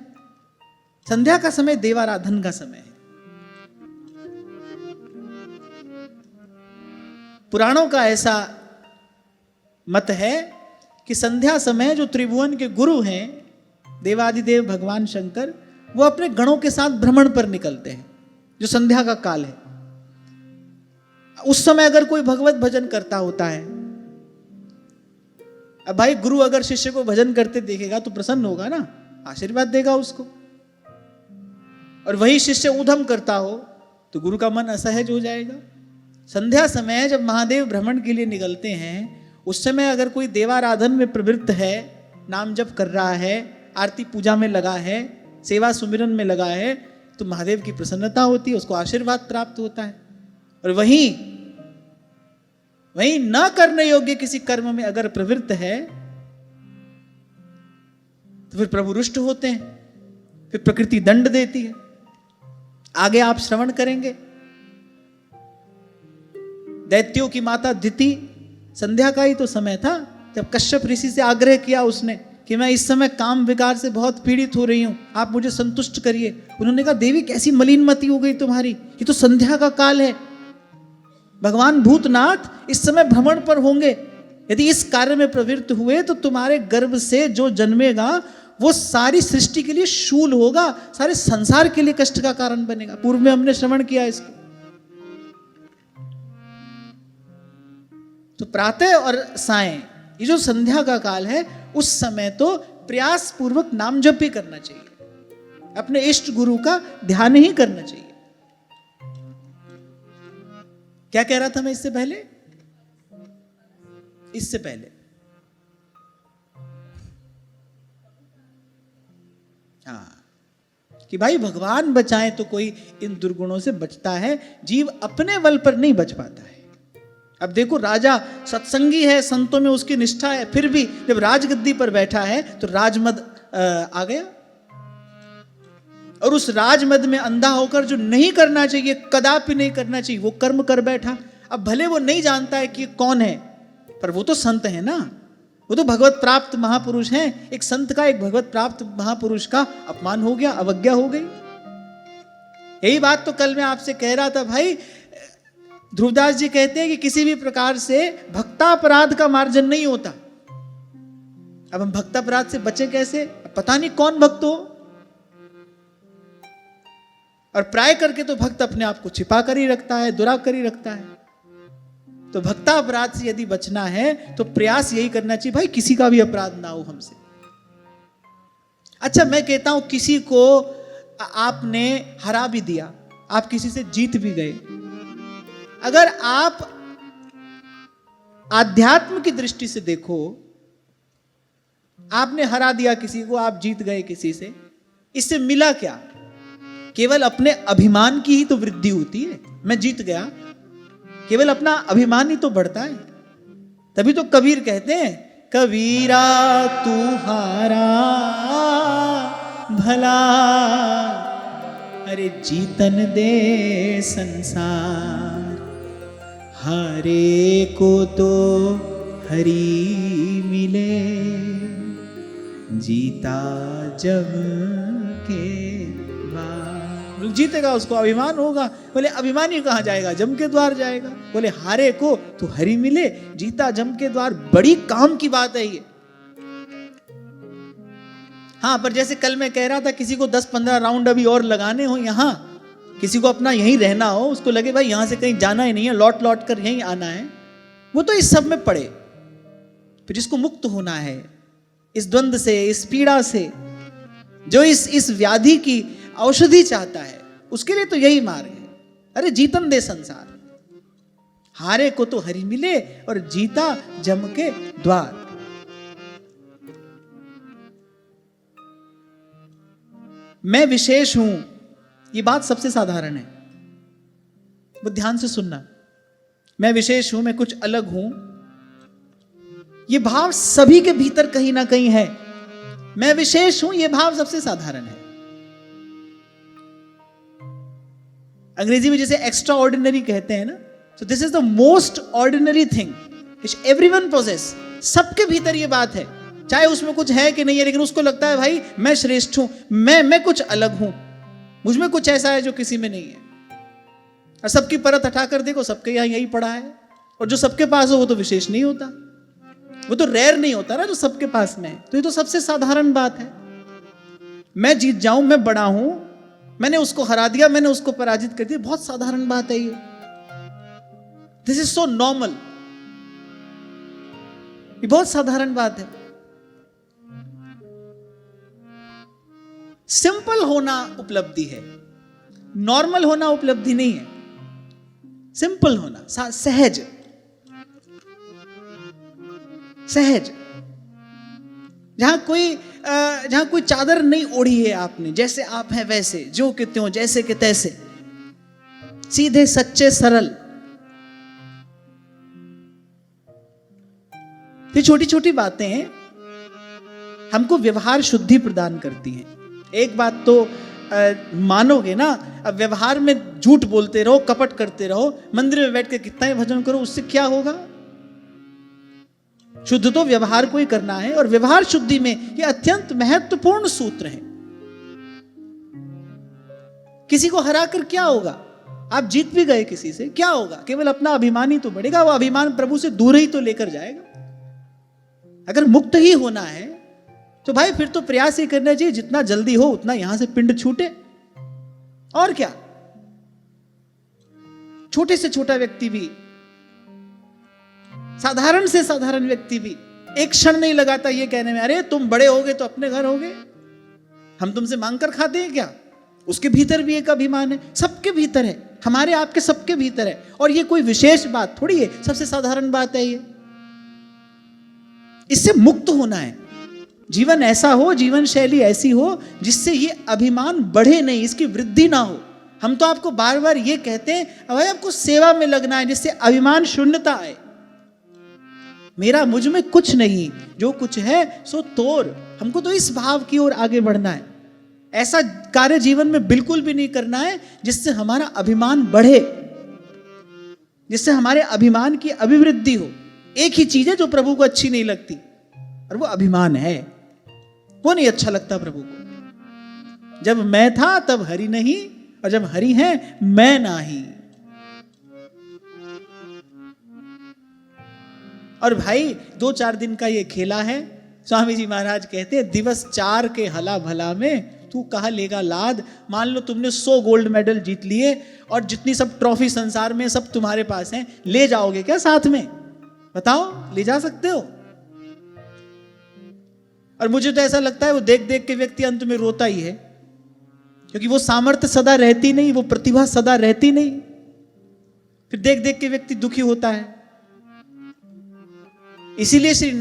संध्या का समय देवाराधन का समय है। पुराणों का ऐसा मत है कि संध्या समय जो त्रिभुवन के गुरु हैं देवादिदेव भगवान शंकर, वो अपने गणों के साथ भ्रमण पर निकलते हैं, जो संध्या का काल है। उस समय अगर कोई भगवत भजन करता होता है, अब भाई गुरु अगर शिष्य को भजन करते देखेगा तो प्रसन्न होगा ना, आशीर्वाद देगा उसको। और वही शिष्य उधम करता हो तो गुरु का मन असहज हो जाएगा। संध्या समय जब महादेव भ्रमण के लिए निकलते हैं, उस समय अगर कोई देवाराधन में प्रवृत्त है, नाम जप कर रहा है, आरती पूजा में लगा है, सेवा सुमिरन में लगा है, तो महादेव की प्रसन्नता होती है, उसको आशीर्वाद प्राप्त होता है। और वहीं न करने योग्य किसी कर्म में अगर प्रवृत्त है तो फिर प्रभु रुष्ट होते हैं, फिर प्रकृति दंड देती है। आगे आप श्रवण करेंगे, दैत्यों की माता दिति, संध्या का ही तो समय था जब कश्यप ऋषि से आग्रह किया उसने कि मैं इस समय काम विकार से बहुत पीड़ित हो रही हूं, आप मुझे संतुष्ट करिए। उन्होंने कहा देवी कैसी मलिनमती हो गई तुम्हारी, ये तो संध्या का काल है, भगवान भूतनाथ इस समय भ्रमण पर होंगे, यदि इस कार्य में प्रवृत्त हुए तो तुम्हारे गर्भ से जो जन्मेगा वो सारी सृष्टि के लिए शूल होगा, सारे संसार के लिए कष्ट का कारण बनेगा। पूर्व में हमने श्रवण किया इसको। तो प्रातः और सायं ये जो संध्या का काल है, उस समय तो प्रयास पूर्वक नाम जप भी करना चाहिए, अपने इष्ट गुरु का ध्यान ही करना चाहिए। क्या कह रहा था मैं इससे पहले हाँ, कि भाई भगवान बचाए तो कोई इन दुर्गुणों से बचता है, जीव अपने बल पर नहीं बच पाता है। अब देखो, राजा सत्संगी है, संतों में उसकी निष्ठा है, फिर भी जब राजगद्दी पर बैठा है तो राजमद आ गया, और उस राजमद में अंधा होकर जो नहीं करना चाहिए, कदापि नहीं करना चाहिए, वो कर्म कर बैठा। अब भले वो नहीं जानता है कि कौन है, पर वो तो संत है ना, वो तो भगवत प्राप्त महापुरुष हैं। एक संत का, एक भगवत प्राप्त महापुरुष का अपमान हो गया, अवज्ञा हो गई। यही बात तो कल मैं आपसे कह रहा था भाई, ध्रुवदास जी कहते हैं कि किसी भी प्रकार से भक्तापराध का मार्जन नहीं होता। अब हम भक्तापराध से बचे कैसे, पता नहीं कौन भक्त हो, और प्राय करके तो भक्त अपने आप को छिपा कर ही रखता है, दुरा कर ही रखता है। तो भक्तापराध से यदि बचना है तो प्रयास यही करना चाहिए भाई, किसी का भी अपराध ना हो हमसे। अच्छा, मैं कहता हूं किसी को आपने हरा भी दिया, आप किसी से जीत भी गए, अगर आप आध्यात्म की दृष्टि से देखो, आपने हरा दिया किसी को, आप जीत गए किसी से, इससे मिला क्या? केवल अपने अभिमान की ही तो वृद्धि होती है। मैं जीत गया, केवल अपना अभिमान ही तो बढ़ता है। तभी तो कबीर कहते हैं, कबीरा तू हारा भला, अरे जीतन दे संसार, हारे को तो हरी मिले, जीता जग के बाद। जीतेगा उसको अभिमान होगा। बोले अभिमानी कहाँ जाएगा, जम के द्वार जाएगा। बोले हारे को तो हरी मिले, जीता जम के द्वार। बड़ी काम की बात है ये। हाँ, पर जैसे कल मैं कह रहा था, किसी को 10-15 राउंड अभी और लगाने हो, यहाँ किसी को अपना यहीं रहना हो, उसको लगे भाई यहां से कहीं जाना ही नहीं है, लौट लौट कर यहीं आना है, वो तो इस सब में पड़े। फिर जिसको मुक्त होना है इस द्वंद से, इस पीड़ा से, जो इस व्याधि की औषधि चाहता है, उसके लिए तो यही मार्ग है। अरे जीतन दे संसार, हारे को तो हरि मिले, और जीता जम के द्वार। मैं विशेष हूं, ये बात सबसे साधारण है, वो ध्यान से सुनना। मैं विशेष हूं, मैं कुछ अलग हूं, ये भाव सभी के भीतर कहीं ना कहीं है। मैं विशेष हूं, ये भाव सबसे साधारण है। अंग्रेजी में जैसे एक्स्ट्रा ऑर्डिनरी कहते हैं ना, so this is the most ordinary thing which everyone possess. सबके भीतर ये बात है, चाहे उसमें कुछ है कि नहीं है, लेकिन उसको लगता है भाई मैं श्रेष्ठ हूं, मैं कुछ अलग हूं, मुझ में कुछ ऐसा है जो किसी में नहीं है। और सबकी परत हटाकर देखो, सबके यहां यही पड़ा है, और जो सबके पास हो वो तो विशेष नहीं होता, वो तो रेयर नहीं होता ना जो सबके पास में है। तो ये तो सबसे साधारण बात है। मैं जीत जाऊं, मैं बड़ा हूं, मैंने उसको हरा दिया, मैंने उसको पराजित कर दिया, बहुत साधारण बात है ये। दिस इज सो नॉर्मल, ये बहुत साधारण बात है। सिंपल होना उपलब्धि है, नॉर्मल होना उपलब्धि नहीं है। सिंपल होना, सहज सहज, जहां कोई चादर नहीं ओढ़ी है आपने, जैसे आप हैं वैसे, जो के त्यों, जैसे के तैसे, सीधे सच्चे सरल। ये छोटी छोटी बातें हैं हमको व्यवहार शुद्धि प्रदान करती हैं। एक बात तो मानोगे ना, अब व्यवहार में झूठ बोलते रहो, कपट करते रहो, मंदिर में बैठ के कितना ही भजन करो, उससे क्या होगा? शुद्ध तो व्यवहार को ही करना है, और व्यवहार शुद्धि में यह अत्यंत महत्वपूर्ण सूत्र है। किसी को हराकर क्या होगा? आप जीत भी गए किसी से, क्या होगा? केवल अपना अभिमान ही तो बढ़ेगा, वो अभिमान प्रभु से दूर ही तो लेकर जाएगा। अगर मुक्त ही होना है तो भाई फिर तो प्रयास ही करना चाहिए जितना जल्दी हो उतना यहां से पिंड छूटे। और क्या, छोटे से छोटा व्यक्ति भी, साधारण से साधारण व्यक्ति भी एक क्षण नहीं लगाता ये कहने में, अरे तुम बड़े होगे तो अपने घर होगे, हम तुमसे मांग कर खाते हैं क्या? उसके भीतर भी एक अभिमान है, सबके भीतर है, हमारे आपके सबके भीतर है। और ये कोई विशेष बात थोड़ी है, सबसे साधारण बात है ये। इससे मुक्त होना है। जीवन ऐसा हो, जीवन शैली ऐसी हो जिससे ये अभिमान बढ़े नहीं, इसकी वृद्धि ना हो। हम तो आपको बार बार ये कहते हैं भाई आपको सेवा में लगना है, जिससे अभिमान शून्यता आए। मेरा मुझ में कुछ नहीं, जो कुछ है सो तोड़। हमको तो इस भाव की ओर आगे बढ़ना है। ऐसा कार्य जीवन में बिल्कुल भी नहीं करना है जिससे हमारा अभिमान बढ़े, जिससे हमारे अभिमान की अभिवृद्धि हो। एक ही चीज है जो प्रभु को अच्छी नहीं लगती, और वो अभिमान है। वो नहीं अच्छा लगता प्रभु को। जब मैं था तब हरि नहीं, और जब हरि है मैं नाही। और भाई 2-4 दिन का ये खेला है। स्वामी जी महाराज कहते हैं दिवस 4 के हला भला में तू कहा लेगा लाद। मान लो तुमने 100 गोल्ड मेडल जीत लिए और जितनी सब ट्रॉफी संसार में सब तुम्हारे पास हैं, ले जाओगे क्या साथ में? बताओ, ले जा सकते हो? और मुझे तो ऐसा लगता है वो देख देख के व्यक्ति अंत में रोता ही है, क्योंकि वो सामर्थ्य सदा रहती नहीं, वो प्रतिभा सदा रहती नहीं। फिर देख देख के व्यक्ति दुखी होता है। इसीलिए श्री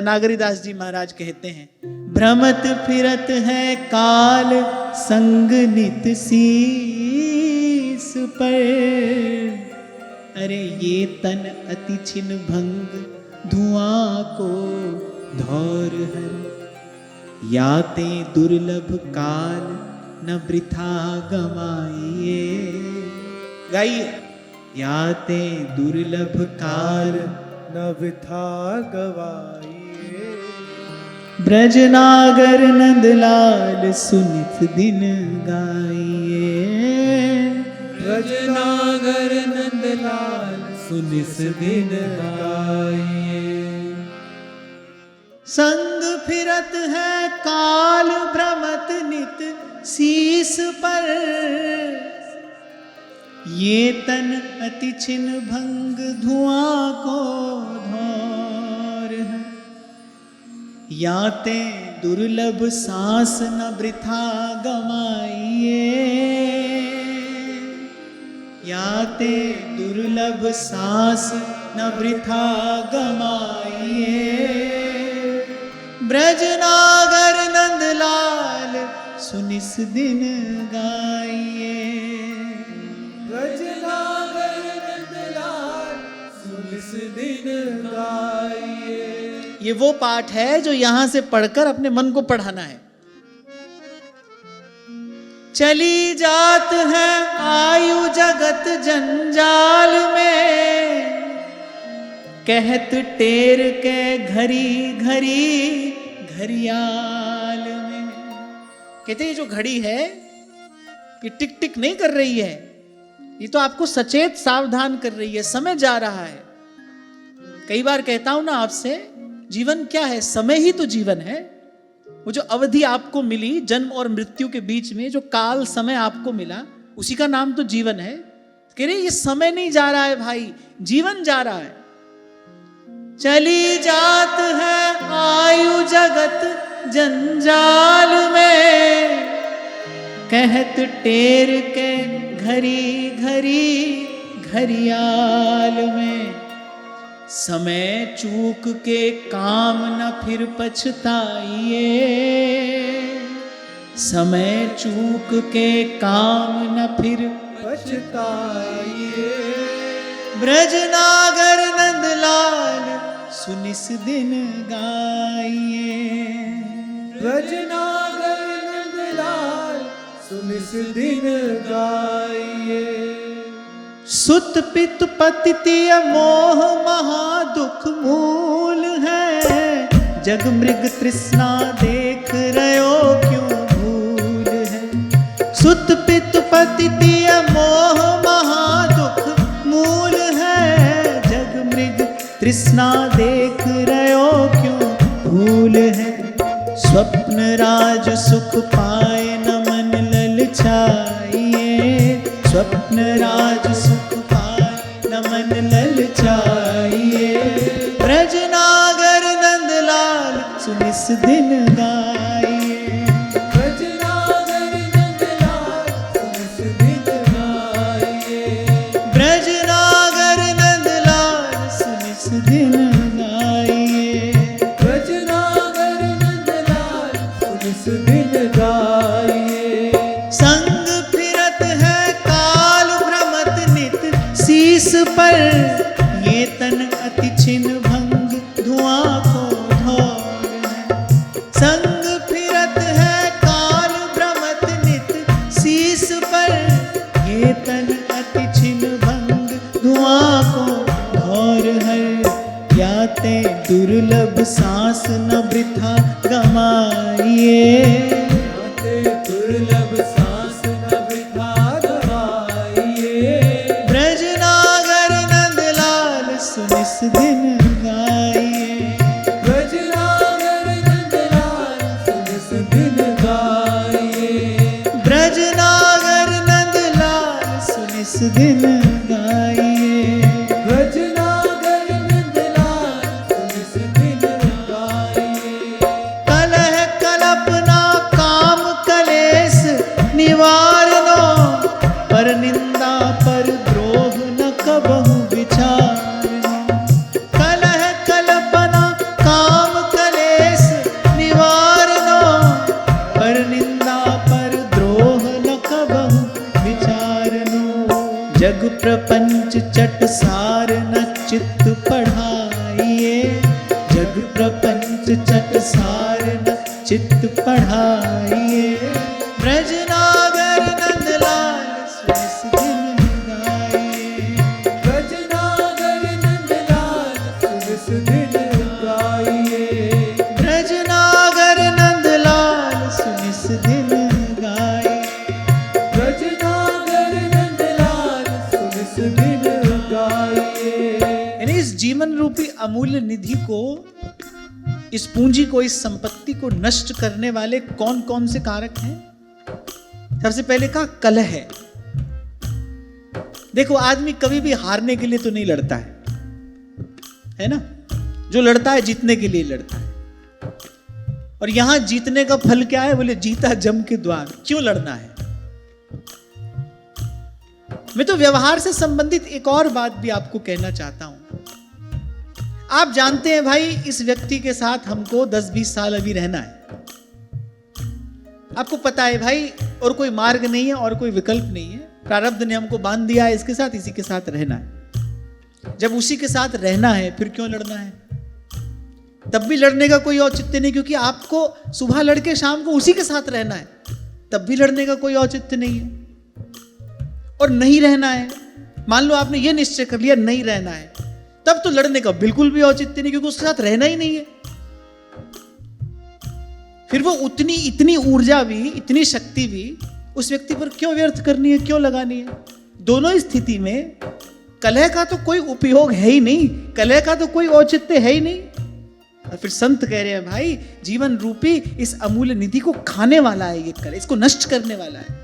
नागरीदास जी महाराज कहते हैं, भ्रमत फिरत है काल संग नित शीस पर, अरे ये तन अति छिन भंग धुआं को धौर है, याते दुर्लभ काल न वृथा गवाइए। गाइए, याते दुर्लभ काल
न वृथा गवाइए।
ब्रजनागर नंदलाल सुनित दिन गाइए।
ब्रजनागर नंदलाल सुनिस दिन गाइए।
संग फिरत है काल भ्रमत नित शीस पर, ये तन अति छिन भंग धुआं को धौर है, याते दुर्लभ सांस न वृथा गवाइए। याते दुर्लभ सांस न वृथा गवाइए। ब्रजनागर नंदलाल सुनिस दिन गाइए।
ब्रजनागर नंदलाल सुनिस दिन गाइए।
ये वो पाठ है जो यहां से पढ़कर अपने मन को पढ़ाना है। चली जात है आयु जगत जंजाल में, कहत टेर के घड़ी घड़ी घड़ियाल में। कहते ये जो घड़ी है ये टिक टिक नहीं कर रही है, ये तो आपको सचेत सावधान कर रही है। समय जा रहा है, कई बार कहता हूं ना आपसे, जीवन क्या है? समय ही तो जीवन है। वो जो अवधि आपको मिली जन्म और मृत्यु के बीच में, जो काल समय आपको मिला, उसी का नाम तो जीवन है। कह रहे ये समय नहीं जा रहा है भाई, जीवन जा रहा है। चली जात है आयु जगत जंजाल में, कहत टेर के घरी घरी घरियाल में। समय चूक के काम न फिर पछताइए, समय चूक के काम न फिर
पछताइए।
ब्रज नागर नंदलाल सुनिस दिन गाइए।
ब्रज नागर नंदलाल सुनिस दिन गाइए।
सुत पित पतिय मोह महा दुख मूल है, जग मृग तृष्णा देख रयो क्यों भूल है। सुत पित पतिय मोह महा दुख मूल है, जग मृग तृष्णा देख रयो क्यों भूल है। स्वप्न राज सुख पाए न मन ललचाइए, स्वप्न राज सुख पाए न मन ललचाइए। ब्रज नागर नंदलाल सुनिस दिन गाइए।
ब्रज नागर नंदलाल सुनिस दिन गाइए।
ब्रज नागर नंदलाल सुनिस दिन गाइए।
ब्रज नागर नंदलाल सुनिस दिन गाइए।
संग फिरत है काल भ्रमत नित शीस पर, ये तन अति छिन भंग धुआं को धौर है। संग फिरत है काल भ्रमत नित शीस पर, ये तन अति छिन भंग धुआं को धौर है। याते दुर्लभ सांस न वृथा गमाइए,
दुर्लभ सांस न वृथा गवाइए।
ब्रज नागर नंदलाल सुनिस दिन गाइए।
ब्रज नागर नंदलाल सुनिस दिन गाइए।
ब्रज नागर नंदलाल सुनिस दिन गाइए।
ब्रज नागर नंदलाल सुनिस दिन गाइए।
कलह कल्पना काम कलेश निवारनो, पर निंदा पर द्रोह न कबहु विचारनो। कलह कल्पना काम कलेश निवारनो, पर निंदा पर द्रोह न कबहु विचारनो। जग प्रपंच चट सार न चित्त पढ़ाइए, जग प्रपंच चट सार न चित्त पढ़ाइए। ब्रज नागर नंदलाल सुनिस दिन गाइए।
ब्रज नागर नंदलाल सुनिस दिन गाइए।
ब्रज नागर नंदलाल सुनिस दिन गाइए।
ब्रज नागर नंदलाल सुनिस दिन गाइए।
यानी इस जीवन रूपी अमूल्य निधि को, इस पूंजी को, इस संपत्ति को नष्ट करने वाले कौन कौन से कारक हैं? सबसे पहले कहा कलह है। देखो आदमी कभी भी हारने के लिए तो नहीं लड़ता है ना? जो लड़ता है जीतने के लिए लड़ता है। और यहां जीतने का फल क्या है? बोले जीता जम के द्वार। क्यों लड़ना है? मैं तो व्यवहार से संबंधित एक और बात भी आपको कहना चाहता हूं। आप जानते हैं भाई, इस व्यक्ति के साथ हमको 10-20 साल अभी रहना है। आपको पता है भाई, और कोई मार्ग नहीं है और कोई विकल्प नहीं है। प्रारब्ध ने हमको बांध दिया है, इसके साथ, इसी के साथ रहना है। जब उसी के साथ रहना है, फिर क्यों लड़ना है? तब भी लड़ने का कोई औचित्य नहीं, क्योंकि आपको सुबह लड़के शाम को उसी के साथ रहना है। तब भी लड़ने का कोई औचित्य नहीं है। और नहीं रहना है, मान लो आपने ये निश्चय कर लिया नहीं रहना है, तब तो लड़ने का बिल्कुल भी औचित्य नहीं, क्योंकि उसके साथ रहना ही नहीं है। फिर वो उतनी इतनी ऊर्जा भी, इतनी शक्ति भी उस व्यक्ति पर क्यों व्यर्थ करनी है, क्यों लगानी है? दोनों स्थिति में कलह का तो कोई उपयोग है ही नहीं, कलह का तो कोई औचित्य है ही नहीं। और फिर संत कह रहे हैं भाई जीवन रूपी इस अमूल्य निधि को खाने वाला है ये कलह, इसको नष्ट करने वाला है।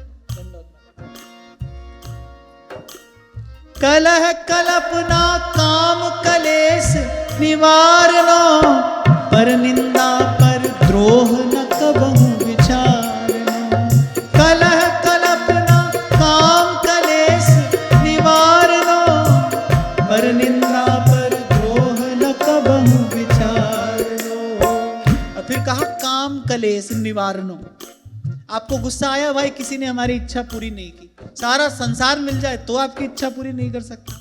कलह कल्पना काम कलेश निवारनो, पर निंदा पर द्रोह न कबहु विचारनो। कलह कल्पना काम कलेश निवारनो, पर निंदा पर द्रोह न कबहु विचारनो। और फिर कहा काम कलेश निवारनो। आपको गुस्सा आया भाई, किसी ने हमारी इच्छा पूरी नहीं की, सारा संसार मिल जाए तो आपकी इच्छा पूरी नहीं कर सकता।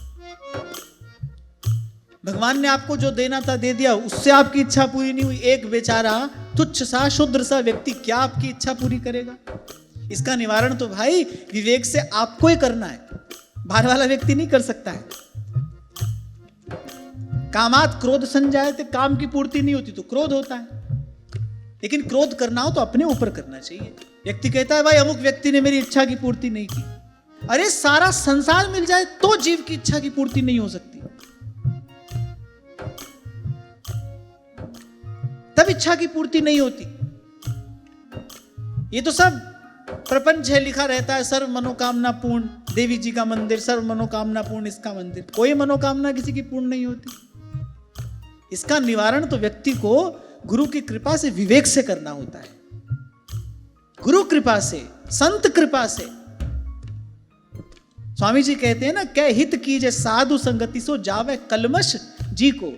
भगवान ने आपको जो देना था दे दिया, उससे आपकी इच्छा पूरी नहीं हुई। एक बेचारा तुच्छ सा शुद्र सा व्यक्ति क्या आपकी इच्छा पूरी करेगा? इसका निवारण तो भाई विवेक से आपको ही करना है, बाहर वाला व्यक्ति नहीं कर सकता है। कामात क्रोध संजायते, काम की पूर्ति नहीं होती तो क्रोध होता है, लेकिन क्रोध करना हो तो अपने ऊपर करना चाहिए। व्यक्ति कहता है भाई अमुक व्यक्ति ने मेरी इच्छा की पूर्ति नहीं की, अरे सारा संसार मिल जाए तो जीव की इच्छा की पूर्ति नहीं हो सकती, तब इच्छा की पूर्ति नहीं होती। ये तो सब प्रपंच है, लिखा रहता है सर्व मनोकामना पूर्ण, देवी जी का मंदिर सर्व मनोकामना पूर्ण इसका मंदिर, कोई मनोकामना किसी की पूर्ण नहीं होती। इसका निवारण तो व्यक्ति को गुरु की कृपा से विवेक से करना होता है, गुरु कृपा से, संत कृपा से। स्वामी जी कहते हैं ना, कै हित कीजे साधु संगति सो जावे कलमश जी को।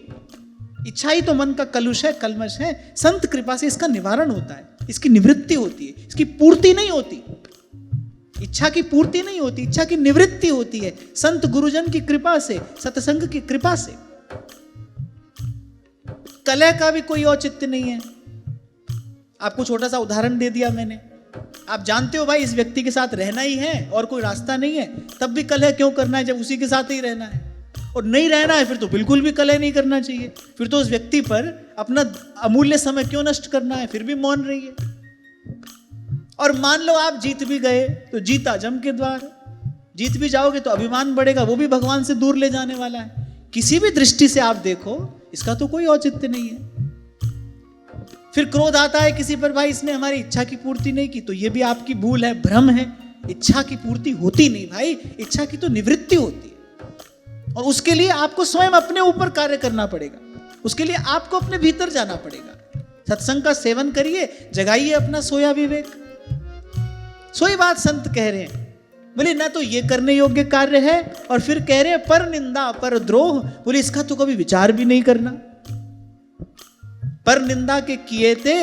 इच्छा ही तो मन का कलुष है, कलमश है। संत कृपा से इसका निवारण होता है, इसकी निवृत्ति होती है, इसकी पूर्ति नहीं होती। इच्छा की पूर्ति नहीं होती, इच्छा की निवृत्ति होती है संत गुरुजन की कृपा से, सत्संग की कृपा से। कलह का भी कोई औचित्य नहीं है। आपको छोटा सा उदाहरण दे दिया मैंने, आप जानते हो भाई इस व्यक्ति के साथ रहना ही है और कोई रास्ता नहीं है, तब भी कलह क्यों करना है जब उसी के साथ ही रहना है। और नहीं रहना है फिर तो बिल्कुल भी कलह नहीं करना चाहिए, फिर तो उस व्यक्ति पर अपना अमूल्य समय क्यों नष्ट करना है, फिर भी मौन रहिए। और मान लो आप जीत भी गए तो जीता जम के द्वार, जीत भी जाओगे तो अभिमान बढ़ेगा, वो भी भगवान से दूर ले जाने वाला है। किसी भी दृष्टि से आप देखो इसका तो कोई औचित्य नहीं है। फिर क्रोध आता है किसी पर, भाई इसने हमारी इच्छा की पूर्ति नहीं की, तो ये भी आपकी भूल है, भ्रम है। इच्छा की पूर्ति होती नहीं भाई, इच्छा की तो निवृत्ति होती है। और उसके लिए आपको स्वयं अपने ऊपर कार्य करना पड़ेगा, उसके लिए आपको अपने भीतर जाना पड़ेगा। सत्संग का सेवन करिए, जगाइए अपना सोया विवेक। सोई बात संत कह रहे हैं, बोले ना तो ये करने योग्य कार्य है, और फिर कह रहे हैं पर निंदा पर द्रोह, बोले इसका तो कभी विचार भी नहीं करना। पर निंदा के किए थे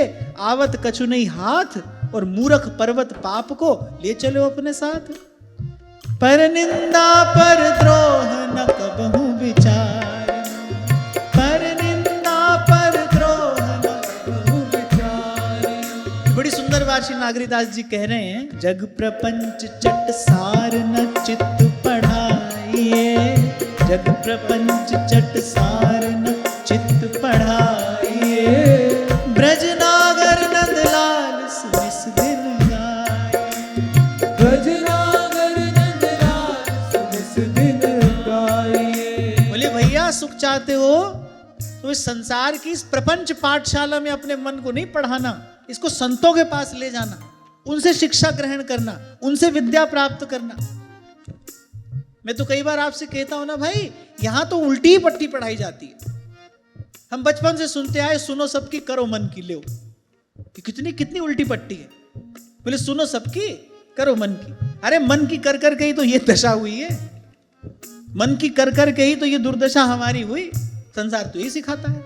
आवत कछु नहीं हाथ, और मूर्ख पर्वत पाप को ले चलो अपने साथ। पर निंदा पर द्रोह न कबहु विचार, पर निंदा पर द्रोह न कबहु विचार। बड़ी सुंदर बात श्री नागरीदास जी कह रहे हैं, जग प्रपंच चट सार न चित्त पढ़ाइए, जग प्रपंच चट सार न चित्त पढ़ाइए। ब्रज नागर नंदलाल सुनिस दिन गाए,
ब्रज नागर नंदलाल सुनिस दिन गाए।
बोले भैया सुख चाहते हो तो इस संसार की इस प्रपंच पाठशाला में अपने मन को नहीं पढ़ाना, इसको संतों के पास ले जाना, उनसे शिक्षा ग्रहण करना, उनसे विद्या प्राप्त करना। मैं तो कई बार आपसे कहता हूं ना भाई, यहां तो उल्टी ही पट्टी पढ़ाई जाती है। हम बचपन से सुनते आए, सुनो सबकी करो मन की। लो कितनी कितनी उल्टी पट्टी है। बोले सुनो सबकी करो मन की, अरे मन की कर कर के ही तो ये दशा हुई है, मन की कर कर के ही तो ये दुर्दशा हमारी हुई। संसार तो यही सिखाता है।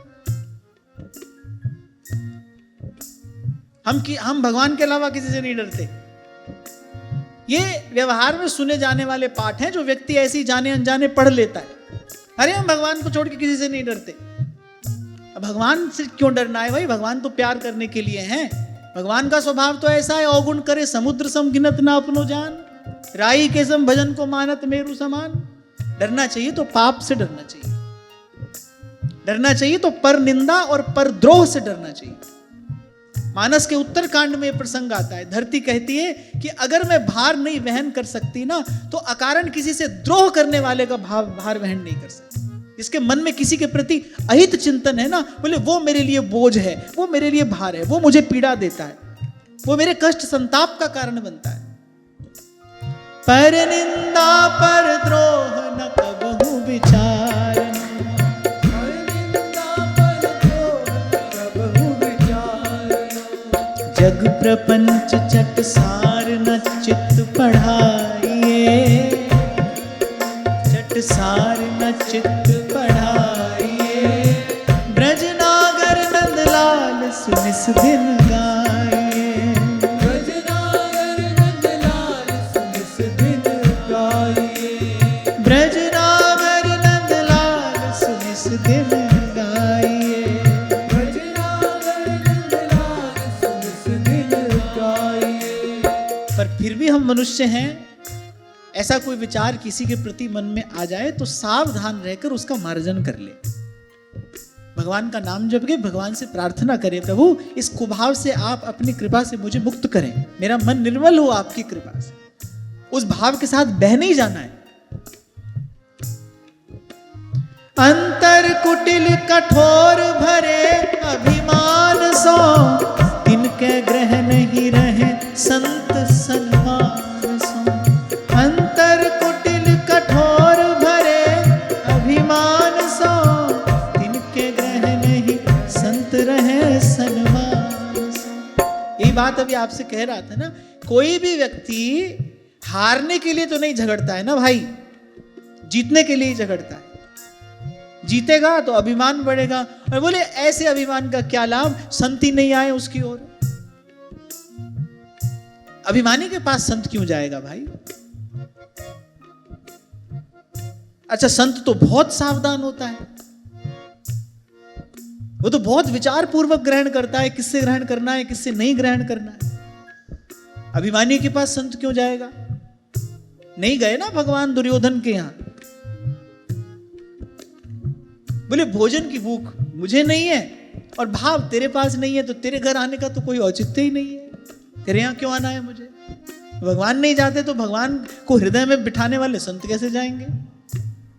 हम भगवान के अलावा किसी से नहीं डरते। ये व्यवहार में सुने जाने वाले पाठ हैं जो व्यक्ति ऐसे ही जाने अनजाने पढ़ लेता है। अरे हम भगवान को छोड़ के किसी से नहीं डरते। अब भगवान से क्यों डरना है भाई, भगवान तो प्यार करने के लिए हैं। भगवान का स्वभाव तो ऐसा है, अवगुण करे समुद्र सम गिनत ना अपनो जान, राई के सम भजन को मानत मेरु समान। डरना चाहिए तो पाप से डरना चाहिए, डरना चाहिए तो पर निंदा और पर द्रोह से डरना चाहिए। मानस के उत्तर कांड में प्रसंग आता है। धरती कहती है कि अगर मैं भार नहीं वहन कर सकती ना, तो अकारण किसी से द्रोह करने वाले का भार वहन नहीं कर सकती। जिसके मन में किसी के प्रति अहित चिंतन है ना, बोले वो मेरे लिए बोझ है, वो मेरे लिए भार है, वो मुझे पीड़ा देता है, वो मेरे कष्ट संताप का कारण बनता है। पर निंदा पर द्रोह न कबहु विचार, जग प्रपंच चटसार न चित्त पढ़ाइए, चटसार न चित्त पढ़ाइए। ब्रजनागर नंदलाल सुनिस दिन गाइए,
ब्रजनागर नंदलाल सुनिस दिन गाइए,
ब्रजनागर नंदलाल सुनिस दिन गाइए।
ब्रजनागर नंदलाल सुनिस दिन गाइए।
पर फिर भी हम मनुष्य हैं, ऐसा कोई विचार किसी के प्रति मन में आ जाए तो सावधान रहकर उसका मार्जन कर ले। भगवान का नाम जप के भगवान से प्रार्थना करें, प्रभु इस कुभाव से आप अपनी कृपा से मुझे मुक्त करें, मेरा मन निर्मल हो आपकी कृपा से। उस भाव के साथ बह नहीं जाना है। अंतर कुटिल कठोर भरे अभिमान सो, तिनके ग्रह नहीं रहे संत सन्मान सो। अंतर कुटिल कठोर भरे अभिमान सो, तिनके ग्रह नहीं संत रहे सन्मान सो। यही बात अभी आपसे कह रहा था ना, कोई भी व्यक्ति हारने के लिए तो नहीं झगड़ता है ना भाई, जीतने के लिए ही झगड़ता है। जीतेगा तो अभिमान बढ़ेगा, और बोले ऐसे अभिमान का क्या लाभ, संत ही नहीं आए उसकी ओर। अभिमानी के पास संत क्यों जाएगा भाई? अच्छा, संत तो बहुत सावधान होता है, वो तो बहुत विचार पूर्वक ग्रहण करता है, किससे ग्रहण करना है किससे नहीं ग्रहण करना है। अभिमानी के पास संत क्यों जाएगा? नहीं गए ना भगवान दुर्योधन के यहां, बोले भोजन की भूख मुझे नहीं है और भाव तेरे पास नहीं है, तो तेरे घर आने का तो कोई औचित्य ही नहीं है, तेरे यहां क्यों आना है मुझे? भगवान नहीं जाते तो भगवान को हृदय में बिठाने वाले संत कैसे जाएंगे?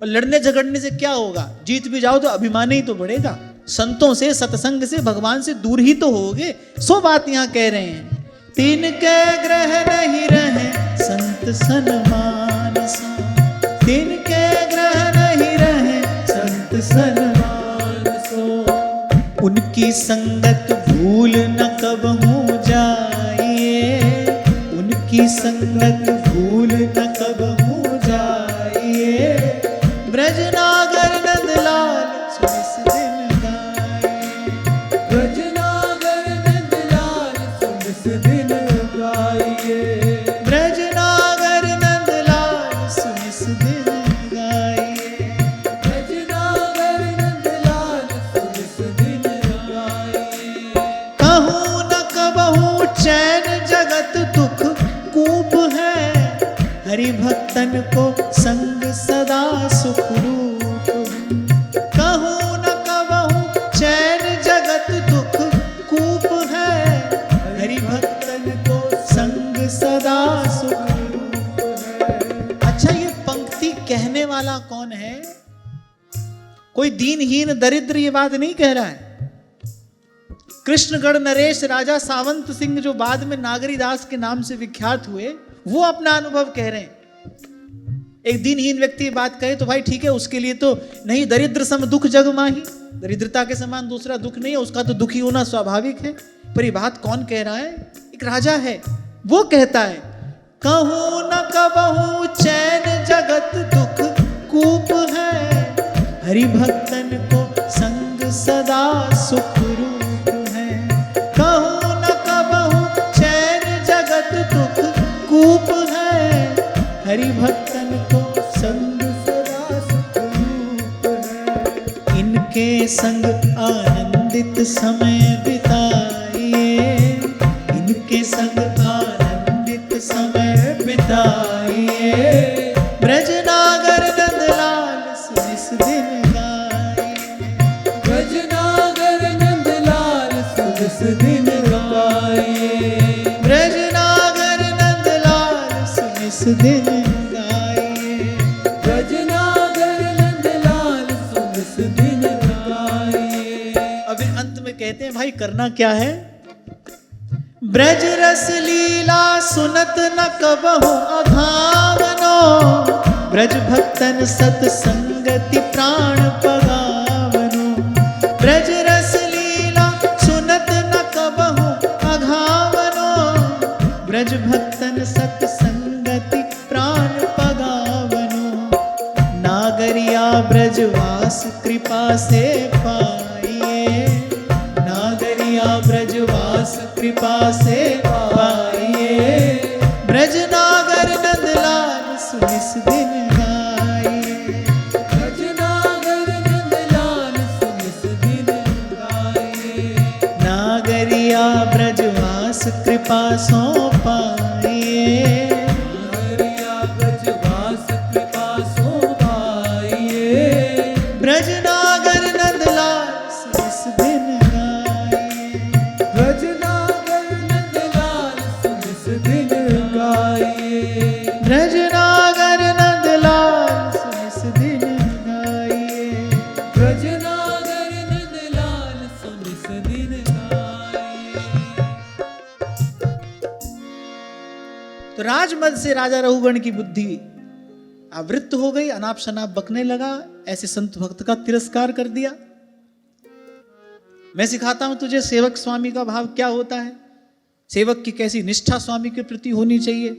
और लड़ने झगड़ने से क्या होगा? जीत भी जाओ तो अभिमान ही तो बढ़ेगा। संतों से, सत्संग से, भगवान से दूर ही तो होगे। सो बात यहां कह रहे हैं, तिनके ग्रह नहीं रहे संत सन्मान सो, तिनके ग्रह नहीं रहे संत सन्मान सो। उनकी संगत भूल न कबहू जाइए, उनकी संगत भूल न कबहू जाइए। ब्रजनागर नंदलाल सुनिस दिन गाइए,
ब्रजनागर नंदलाल सुनिस दिन गाइए,
ब्रजनागर नंदलाल सुनिस दिन गाइए।
ब्रजनागर नंदलाल सुनिस दिन गाइए।
कहूँ न कबहू चैन जगत दुख कूप है, हरि भक्तन को संग सदा सुख रूप। कहूँ न कबहू चैन जगत दुख कूप है, हरि भक्तन को संग सदा सुख रूप है। अच्छा, ये पंक्ति कहने वाला कौन है? कोई दीनहीन दरिद्र ये बात नहीं कह रहा है। कृष्णगढ़ नरेश राजा सावंत सिंह, जो बाद में नागरीदास के नाम से विख्यात हुए, वो अपना अनुभव कह रहे हैं। एक दिनहीन व्यक्ति बात कहे तो भाई ठीक है, उसके लिए तो नहीं, दरिद्र सम दुख जग माही, दरिद्रता के समान दूसरा दुख नहीं है, उसका तो दुखी होना स्वाभाविक है। पर ये बात कौन कह रहा है? एक राजा है, वो कहता है, कहूँ न कबहू चैन जगत दुख कूप है, हरि भक्तन को संग सदा सुख रूप है। कहूँ न कबहू चैन जगत दुख कूप है, हरि भक्तन को संग सदा सुख रूप है। इनके संग आनंदित समय बिताइए, इनके संग आनंदित समय बिताइए। ब्रजनागर नंदलाल सुनिस दिन गाइए,
ब्रजनागर नंदलाल सुनिस दिन गाइए।
दिन गाइए।
ब्रजनागर नंदलाल सुन इस दिन गाइए।
अब अंत में कहते हैं भाई करना क्या है। ब्रज रस लीला सुनत न कबहु अघावनो, ब्रज भक्तन सतसंगति प्राण पगावनो। ब्रज रस लीला सुनत न कबहु अघावनो, ब्रज भक्तन सतसंगति प्राण पगावनो। नागरिया ब्रजवास कृपा से पाइए, नागरिया ब्रजवास कृपा से पाइए। ब्रजनागर नंदलाल सुन इस दिन गाइए।
ब्रजनागर नंदलाल सुन इस दिन गाइए।
नागरिया ब्रजवास कृपा सो पाइए।
नागरिया ब्रजवास कृपा सो पाइए।
ब्रजनागर नंदलाल सुन इस दिन गाइए।
ब्रजनागर नंदलाल सुन इस दिन गाइए।
ब्रजनागर नंदलाल सुन इस दिन गाइए।
ब्रजनागर नंदलाल सुन इस दिन गाइए।
तो राजमद से राजा रघुगण की बुद्धि आवृत्त हो गई, अनाप शनाप बकने लगा, ऐसे संत भक्त का तिरस्कार कर दिया। मैं सिखाता हूं तुझे सेवक स्वामी का भाव क्या होता है, सेवक की कैसी निष्ठा स्वामी के प्रति होनी चाहिए।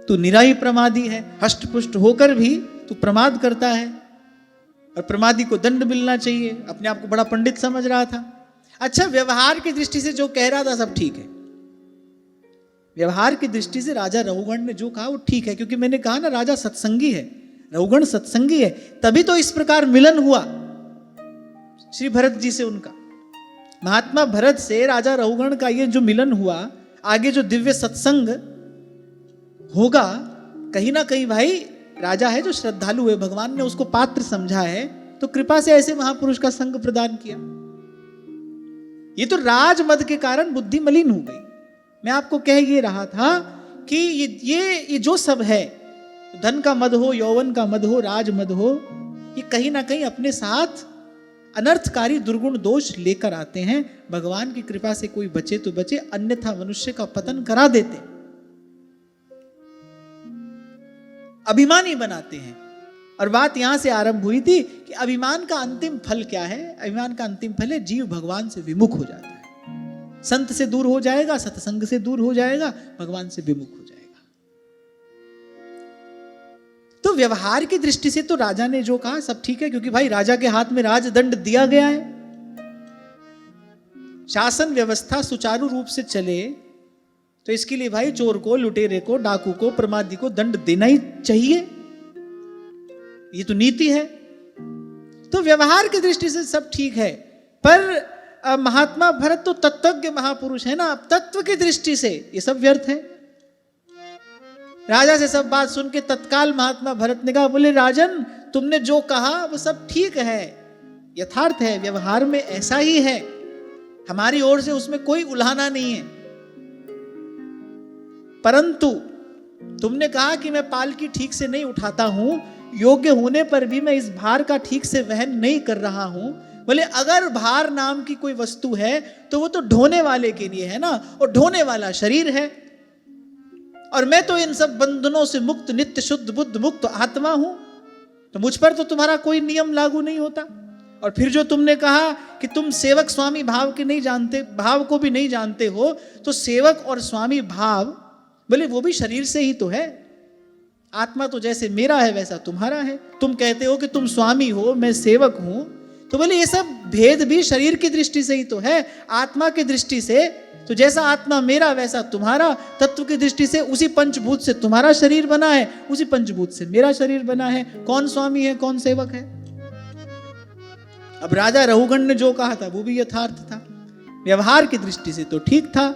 तू निराही प्रमादी है, हष्ट पुष्ट होकर भी तू प्रमाद करता है, और प्रमादी को दंड मिलना चाहिए। अपने आप को बड़ा पंडित समझ रहा था। अच्छा, व्यवहार की दृष्टि से जो कह रहा था सब ठीक है, व्यवहार की दृष्टि से राजा रघुगण ने जो कहा वो ठीक है, क्योंकि मैंने कहा ना राजा सत्संगी है, रघुगण सत्संगी है, तभी तो इस प्रकार मिलन हुआ श्री भरत जी से। उनका महात्मा भरत से राजा रघुगण का ये जो मिलन हुआ, आगे जो दिव्य सत्संग होगा, कहीं ना कहीं भाई राजा है जो श्रद्धालु है, भगवान ने उसको पात्र समझा है, तो कृपा से ऐसे महापुरुष का संग प्रदान किया। ये तो राजमद के कारण बुद्धि मलिन हो गई। मैं आपको कह ये रहा था कि ये जो सब है, धन का मद हो, यौवन का मद हो, राज मद हो, ये कहीं ना कहीं अपने साथ अनर्थकारी दुर्गुण दोष लेकर आते हैं। भगवान की कृपा से कोई बचे तो बचे, अन्यथा मनुष्य का पतन करा देते, अभिमानी बनाते हैं। और बात यहां से आरंभ हुई थी कि अभिमान का अंतिम फल क्या है। अभिमान का अंतिम फल है जीव भगवान से विमुख हो जाता है, संत से दूर हो जाएगा, सत्संग से दूर हो जाएगा, भगवान से विमुख हो जाएगा। तो व्यवहार की दृष्टि से तो राजा ने जो कहा सब ठीक है, क्योंकि भाई राजा के हाथ में राजदंड दिया गया है। शासन व्यवस्था सुचारू रूप से चले तो इसके लिए भाई चोर को, लुटेरे को, डाकू को, प्रमादी को दंड देना ही चाहिए, ये तो नीति है। तो व्यवहार की दृष्टि से सब ठीक है, पर महात्मा भरत तो तत्वज्ञ महापुरुष है ना, अब तत्व की दृष्टि से ये सब व्यर्थ है। राजा से सब बात सुन के तत्काल महात्मा भरत ने कहा, बोले राजन तुमने जो कहा वो सब ठीक है, यथार्थ है, व्यवहार में ऐसा ही है, हमारी ओर से उसमें कोई उल्हाना नहीं है। परंतु तुमने कहा कि मैं पालकी ठीक से नहीं उठाता हूं, योग्य होने पर भी मैं इस भार का ठीक से वहन नहीं कर रहा हूं। बोले अगर भार नाम की कोई वस्तु है तो वो तो ढोने वाले के लिए है ना, और ढोने वाला शरीर है, और मैं तो इन सब बंधनों से मुक्त, नित्य शुद्ध बुद्ध मुक्त आत्मा हूं, तो मुझ पर तो तुम्हारा कोई नियम लागू नहीं होता। और फिर जो तुमने कहा कि तुम सेवक स्वामी भाव के नहीं जानते, भाव को भी नहीं जानते हो, तो सेवक और स्वामी भाव बोले वो भी शरीर से ही तो है। आत्मा तो जैसे मेरा है वैसा तुम्हारा है। तुम कहते हो कि तुम स्वामी हो, मैं सेवक हूं, तो बोले ये सब भेद भी शरीर की दृष्टि से ही तो है। आत्मा की दृष्टि से तो जैसा आत्मा मेरा वैसा तुम्हारा, तत्व की दृष्टि से उसी पंचभूत से तुम्हारा शरीर बना है, उसी पंचभूत से मेरा शरीर बना है। कौन स्वामी है, कौन सेवक है? अब राजा रघुगण ने जो कहा था वो भी यथार्थ था, व्यवहार की दृष्टि से तो ठीक था,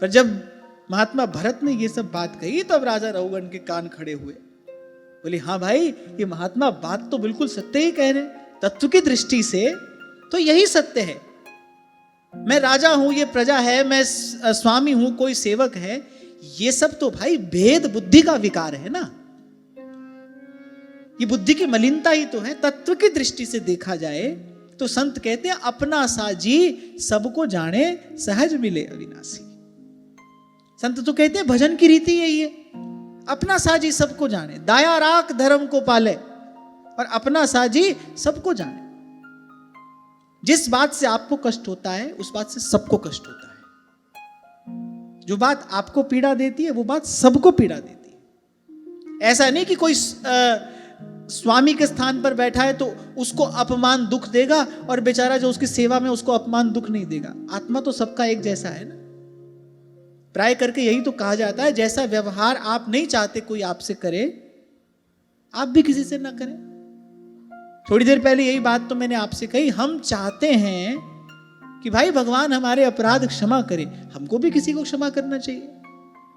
पर जब महात्मा भरत ने ये सब बात कही तब राजा रघुगण के कान खड़े हुए। बोले हाँ भाई, ये महात्मा बात तो बिल्कुल सत्य ही कह रहे, तत्व की दृष्टि से तो यही सत्य है। मैं राजा हूं, ये प्रजा है, मैं स्वामी हूं, कोई सेवक है, ये सब तो भाई भेद बुद्धि का विकार है ना, ये बुद्धि की मलिनता ही तो है। तत्व की दृष्टि से देखा जाए तो संत कहते हैं अपना साजी सबको जाने सहज मिले अविनाशी। संत तो कहते हैं भजन की रीति यही है, अपना साजी सबको जाने, दाया राख धर्म को पाले और अपना साजी सबको जाने। जिस बात से आपको कष्ट होता है उस बात से सबको कष्ट होता है। जो बात आपको पीड़ा देती है वो बात सबको पीड़ा देती है। ऐसा नहीं कि कोई स्वामी के स्थान पर बैठा है तो उसको अपमान दुख देगा और बेचारा जो उसकी सेवा में उसको अपमान दुख नहीं देगा। आत्मा तो सबका एक जैसा है ना। प्राय करके यही तो कहा जाता है, जैसा व्यवहार आप नहीं चाहते कोई आपसे करे, आप भी किसी से ना करें। थोड़ी देर पहले यही बात तो मैंने आपसे कही, हम चाहते हैं कि भाई भगवान हमारे अपराध क्षमा करे, हमको भी किसी को क्षमा करना चाहिए।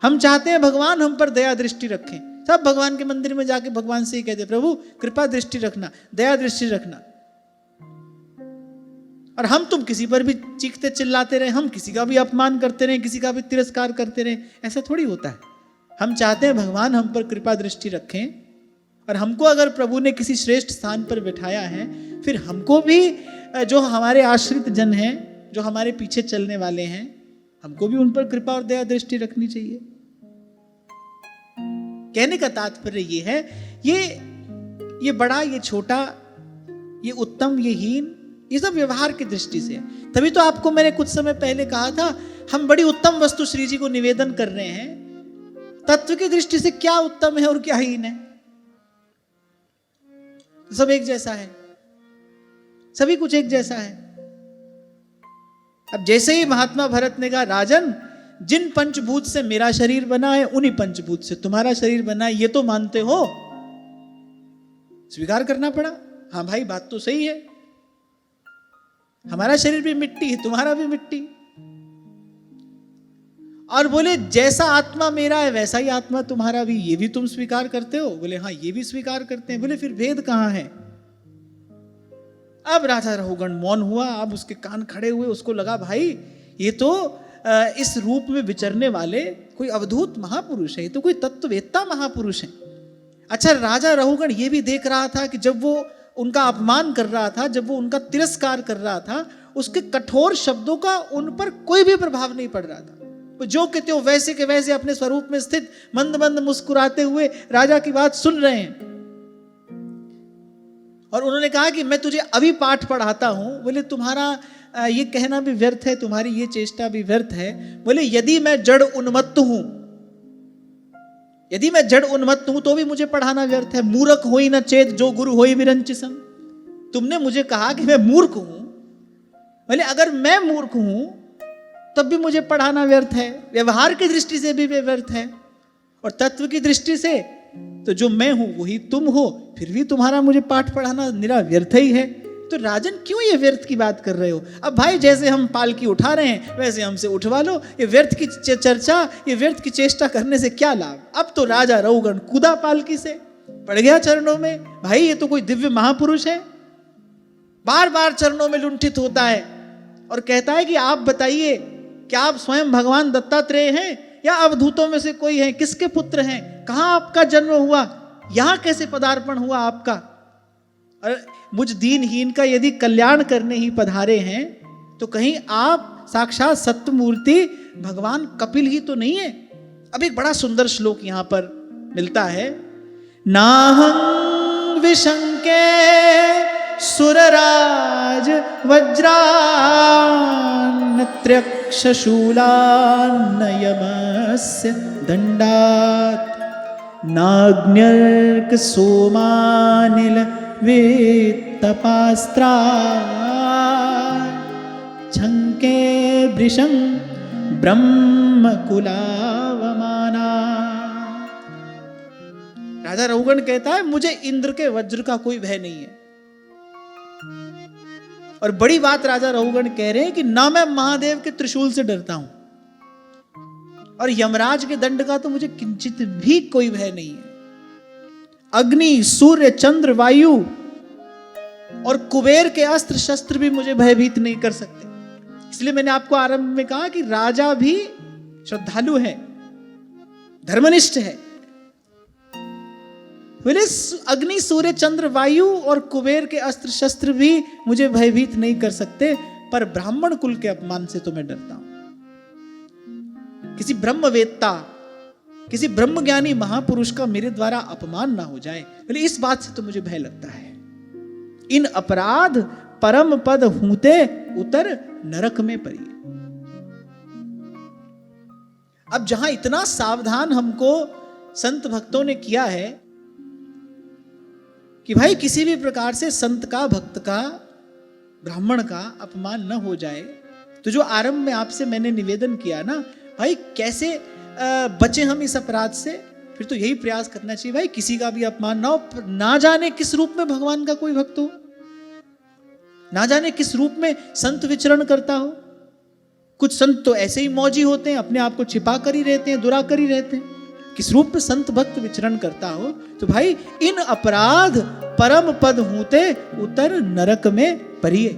हम चाहते हैं भगवान हम पर दया दृष्टि रखें। सब भगवान के मंदिर में जाके भगवान से ही कहते प्रभु कृपा दृष्टि रखना, दया दृष्टि रखना। और हम तुम किसी पर भी चीखते चिल्लाते रहे, हम किसी का भी अपमान करते रहे, किसी का भी तिरस्कार करते रहे, ऐसा थोड़ी होता है। हम चाहते हैं भगवान हम पर कृपा दृष्टि रखें और हमको अगर प्रभु ने किसी श्रेष्ठ स्थान पर बिठाया है, फिर हमको भी जो हमारे आश्रित जन हैं, जो हमारे पीछे चलने वाले हैं, हमको भी उन पर कृपा और दया दृष्टि रखनी चाहिए। कहने का तात्पर्य ये है, ये बड़ा, ये छोटा, ये उत्तम, ये हीन, ये सब व्यवहार की दृष्टि से है। तभी तो आपको मैंने कुछ समय पहले कहा था, हम बड़ी उत्तम वस्तु श्री जी को निवेदन कर रहे हैं, तत्व की दृष्टि से क्या उत्तम है और क्या हीन है। सब एक जैसा है, सभी कुछ एक जैसा है। अब जैसे ही महात्मा भरत ने कहा राजन, जिन पंचभूत से मेरा शरीर बना है उन्हीं पंचभूत से तुम्हारा शरीर बना है, ये तो मानते हो, स्वीकार करना पड़ा। हाँ भाई बात तो सही है, हमारा शरीर भी मिट्टी है, तुम्हारा भी मिट्टी। और बोले जैसा आत्मा मेरा है वैसा ही आत्मा तुम्हारा भी, ये भी तुम स्वीकार करते हो? बोले हाँ ये भी स्वीकार करते हैं। बोले फिर भेद कहां है? अब राजा रहुगण मौन हुआ। अब उसके कान खड़े हुए, उसको लगा भाई ये तो इस रूप में विचरने वाले कोई अवधूत महापुरुष है, ये तो कोई तत्ववेत्ता महापुरुष है। अच्छा, राजा रहुगण ये भी देख रहा था कि जब वो उनका अपमान कर रहा था, जब वो उनका तिरस्कार कर रहा था, उसके कठोर शब्दों का उन पर कोई भी प्रभाव नहीं पड़ रहा था। वो जो कहते हो वैसे के वैसे अपने स्वरूप में स्थित मंद मंद मुस्कुराते हुए राजा की बात सुन रहे हैं। और उन्होंने कहा कि मैं तुझे अभी पाठ पढ़ाता हूं। बोले तुम्हारा ये कहना भी व्यर्थ है, तुम्हारी ये चेष्टा भी व्यर्थ है। बोले यदि मैं जड़ उन्मत्त हूं, यदि मैं जड़ उन्मत्त हूं तो भी मुझे पढ़ाना व्यर्थ है। मूर्ख होई न चेत जो गुरु होई विरंचिसम। तुमने मुझे कहा कि मैं मूर्ख हूं, बोले अगर मैं मूर्ख हूं तब भी मुझे पढ़ाना व्यर्थ है, व्यवहार की दृष्टि से भी व्यर्थ है, और तत्व की दृष्टि से तो जो मैं हूं वही तुम हो, फिर भी तुम्हारा मुझे पाठ पढ़ाना निरा व्यर्थ ही है। तो राजन क्यों ये व्यर्थ की बात कर रहे हो? अब भाई जैसे हम पालकी उठा रहे हैं वैसे हमसे उठवा लो। ये व्यर्थ की चर्चा, ये व्यर्थ की चेष्टा करने से क्या लाभ? अब तो राजा रहुगण कूदा पालकी से, पड़ गया चरणों में। भाई ये तो कोई दिव्य महापुरुष है, बार बार चरणों में लुंठित होता है और कहता है कि आप बताइए, क्या आप स्वयं भगवान दत्तात्रेय हैं या अवधूतों में से कोई हैं? किसके पुत्र हैं? कहां आपका जन्म हुआ? यहां कैसे पदार्पण हुआ आपका? और मुझ दीनहीन का यदि कल्याण करने ही पधारे हैं तो कहीं आप साक्षात सत्यमूर्ति भगवान कपिल ही तो नहीं है? अब एक बड़ा सुंदर श्लोक यहां पर मिलता है। नाहं विशंके सुरराज वज्रान्नत्र्यक्षशूलान्नयमस्य दण्डात् नाग्न्यर्क सोमानिल वेत्तपास्त्रा झंके वृषं ब्रह्मकुलावमाना। राजा रहुगण कहता है मुझे इंद्र के वज्र का कोई भय नहीं है। और बड़ी बात राजा रहुगण कह रहे हैं कि ना मैं महादेव के त्रिशूल से डरता हूं और यमराज के दंड का तो मुझे किंचित भी कोई भय नहीं है। अग्नि, सूर्य, चंद्र, वायु और कुबेर के अस्त्र शस्त्र भी मुझे भयभीत नहीं कर सकते। इसलिए मैंने आपको आरंभ में कहा कि राजा भी श्रद्धालु है, धर्मनिष्ठ है। बोले अग्नि सूर्य चंद्र वायु और कुबेर के अस्त्र शस्त्र भी मुझे भयभीत नहीं कर सकते, पर ब्राह्मण कुल के अपमान से तो मैं डरता हूं। किसी ब्रह्मवेत्ता, किसी ब्रह्मज्ञानी महापुरुष का मेरे द्वारा अपमान ना हो जाए, बोले इस बात से तो मुझे भय लगता है। इन अपराध परम पद हूते उतर नरक में परिये। अब जहां इतना सावधान हमको संत भक्तों ने किया है कि भाई किसी भी प्रकार से संत का, भक्त का, ब्राह्मण का अपमान न हो जाए, तो जो आरंभ में आपसे मैंने निवेदन किया ना, भाई कैसे बचे हम इस अपराध से, फिर तो यही प्रयास करना चाहिए भाई किसी का भी अपमान ना हो। ना जाने किस रूप में भगवान का कोई भक्त हो, ना जाने किस रूप में संत विचरण करता हो। कुछ संत तो ऐसे ही मौजी होते हैं, अपने आप को छिपा कर ही रहते हैं, दुरा कर ही रहते हैं। किस रूप में संत भक्त विचरण करता हो, तो भाई इन अपराध परम पद हूते उतर नरक में परिये।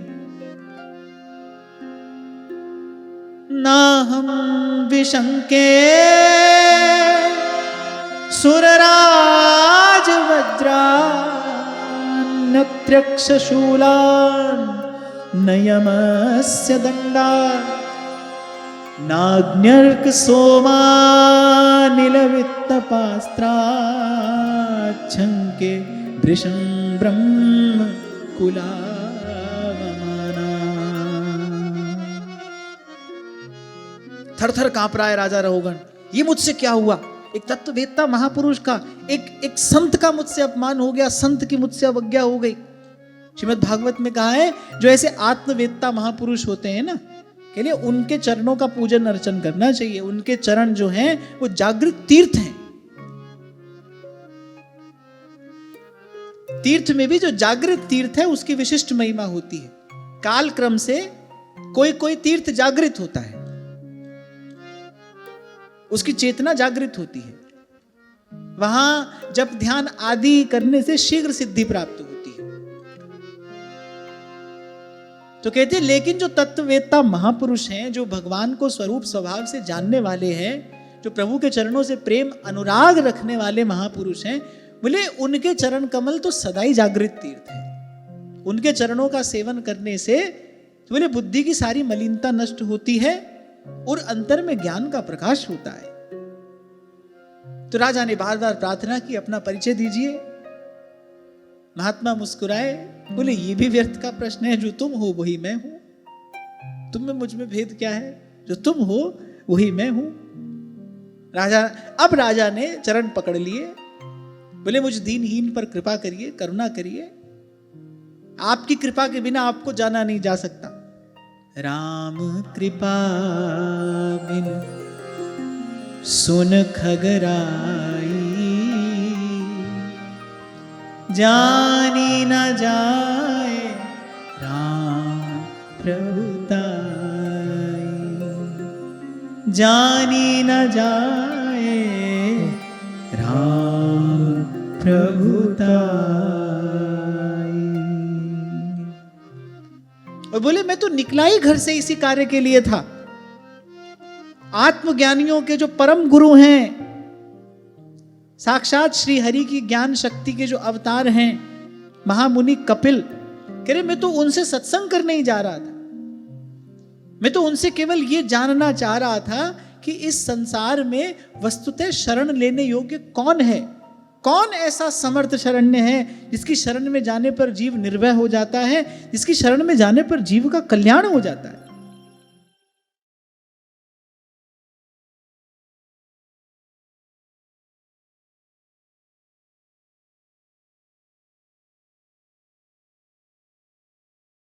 ना हम विशंके सुरराज वज्रा नत्यक्ष शूलान् नयमस्य दंडा नाग्न्यर्क सोमानिलवित्तपास्त्राच्छंके वृषं ब्रह्म कुलावमाना। थर थर कांप रहा है राजा रहुगण, ये मुझसे क्या हुआ? एक तत्ववेत्ता महापुरुष का, एक संत का मुझसे अपमान हो गया, संत की मुझसे अवज्ञा हो गई। श्रीमद् भागवत में कहा है जो ऐसे आत्मवेत्ता महापुरुष होते हैं ना, के लिए उनके चरणों का पूजन अर्चन करना चाहिए। उनके चरण जो हैं वो जागृत तीर्थ हैं। तीर्थ में भी जो जागृत तीर्थ है उसकी विशिष्ट महिमा होती है। काल क्रम से कोई कोई तीर्थ जागृत होता है, उसकी चेतना जागृत होती है। वहां जप ध्यान आदि करने से शीघ्र सिद्धि प्राप्त होती है। तो कहते हैं लेकिन जो तत्ववेत्ता महापुरुष हैं, जो भगवान को स्वरूप स्वभाव से जानने वाले हैं, जो प्रभु के चरणों से प्रेम अनुराग रखने वाले महापुरुष हैं, बोले उनके चरण कमल तो सदा ही जागृत तीर्थ है। उनके चरणों का सेवन करने से तो बोले बुद्धि की सारी मलिनता नष्ट होती है और अंतर में ज्ञान का प्रकाश होता है। तो राजा ने बार बार प्रार्थना की, अपना परिचय दीजिए। महात्मा मुस्कुराए, बोले ये भी व्यर्थ का प्रश्न है, जो तुम हो वही मैं हूं। तुम में मुझ में भेद क्या है? जो तुम हो वही मैं हूं। अब राजा ने चरण पकड़ लिए, बोले मुझ दीनहीन पर कृपा करिए, करुणा करिए। आपकी कृपा के बिना आपको जाना नहीं जा सकता। राम कृपा बिन सुन खगराई, जानी न जाए राम प्रभुताई, जानी न जाए राम प्रभुताई। और बोले मैं तो निकला ही घर से इसी कार्य के लिए था। आत्मज्ञानियों के जो परम गुरु हैं, साक्षात श्री हरि की ज्ञान शक्ति के जो अवतार हैं, महामुनि कपिल, कह रहे मैं तो उनसे सत्संग करने ही जा रहा था। मैं तो उनसे केवल ये जानना चाह रहा था कि इस संसार में वस्तुतः शरण लेने योग्य कौन है, कौन ऐसा समर्थ शरण्य है जिसकी शरण में जाने पर जीव निर्भय हो जाता है, जिसकी शरण में जाने पर जीव का कल्याण हो जाता है।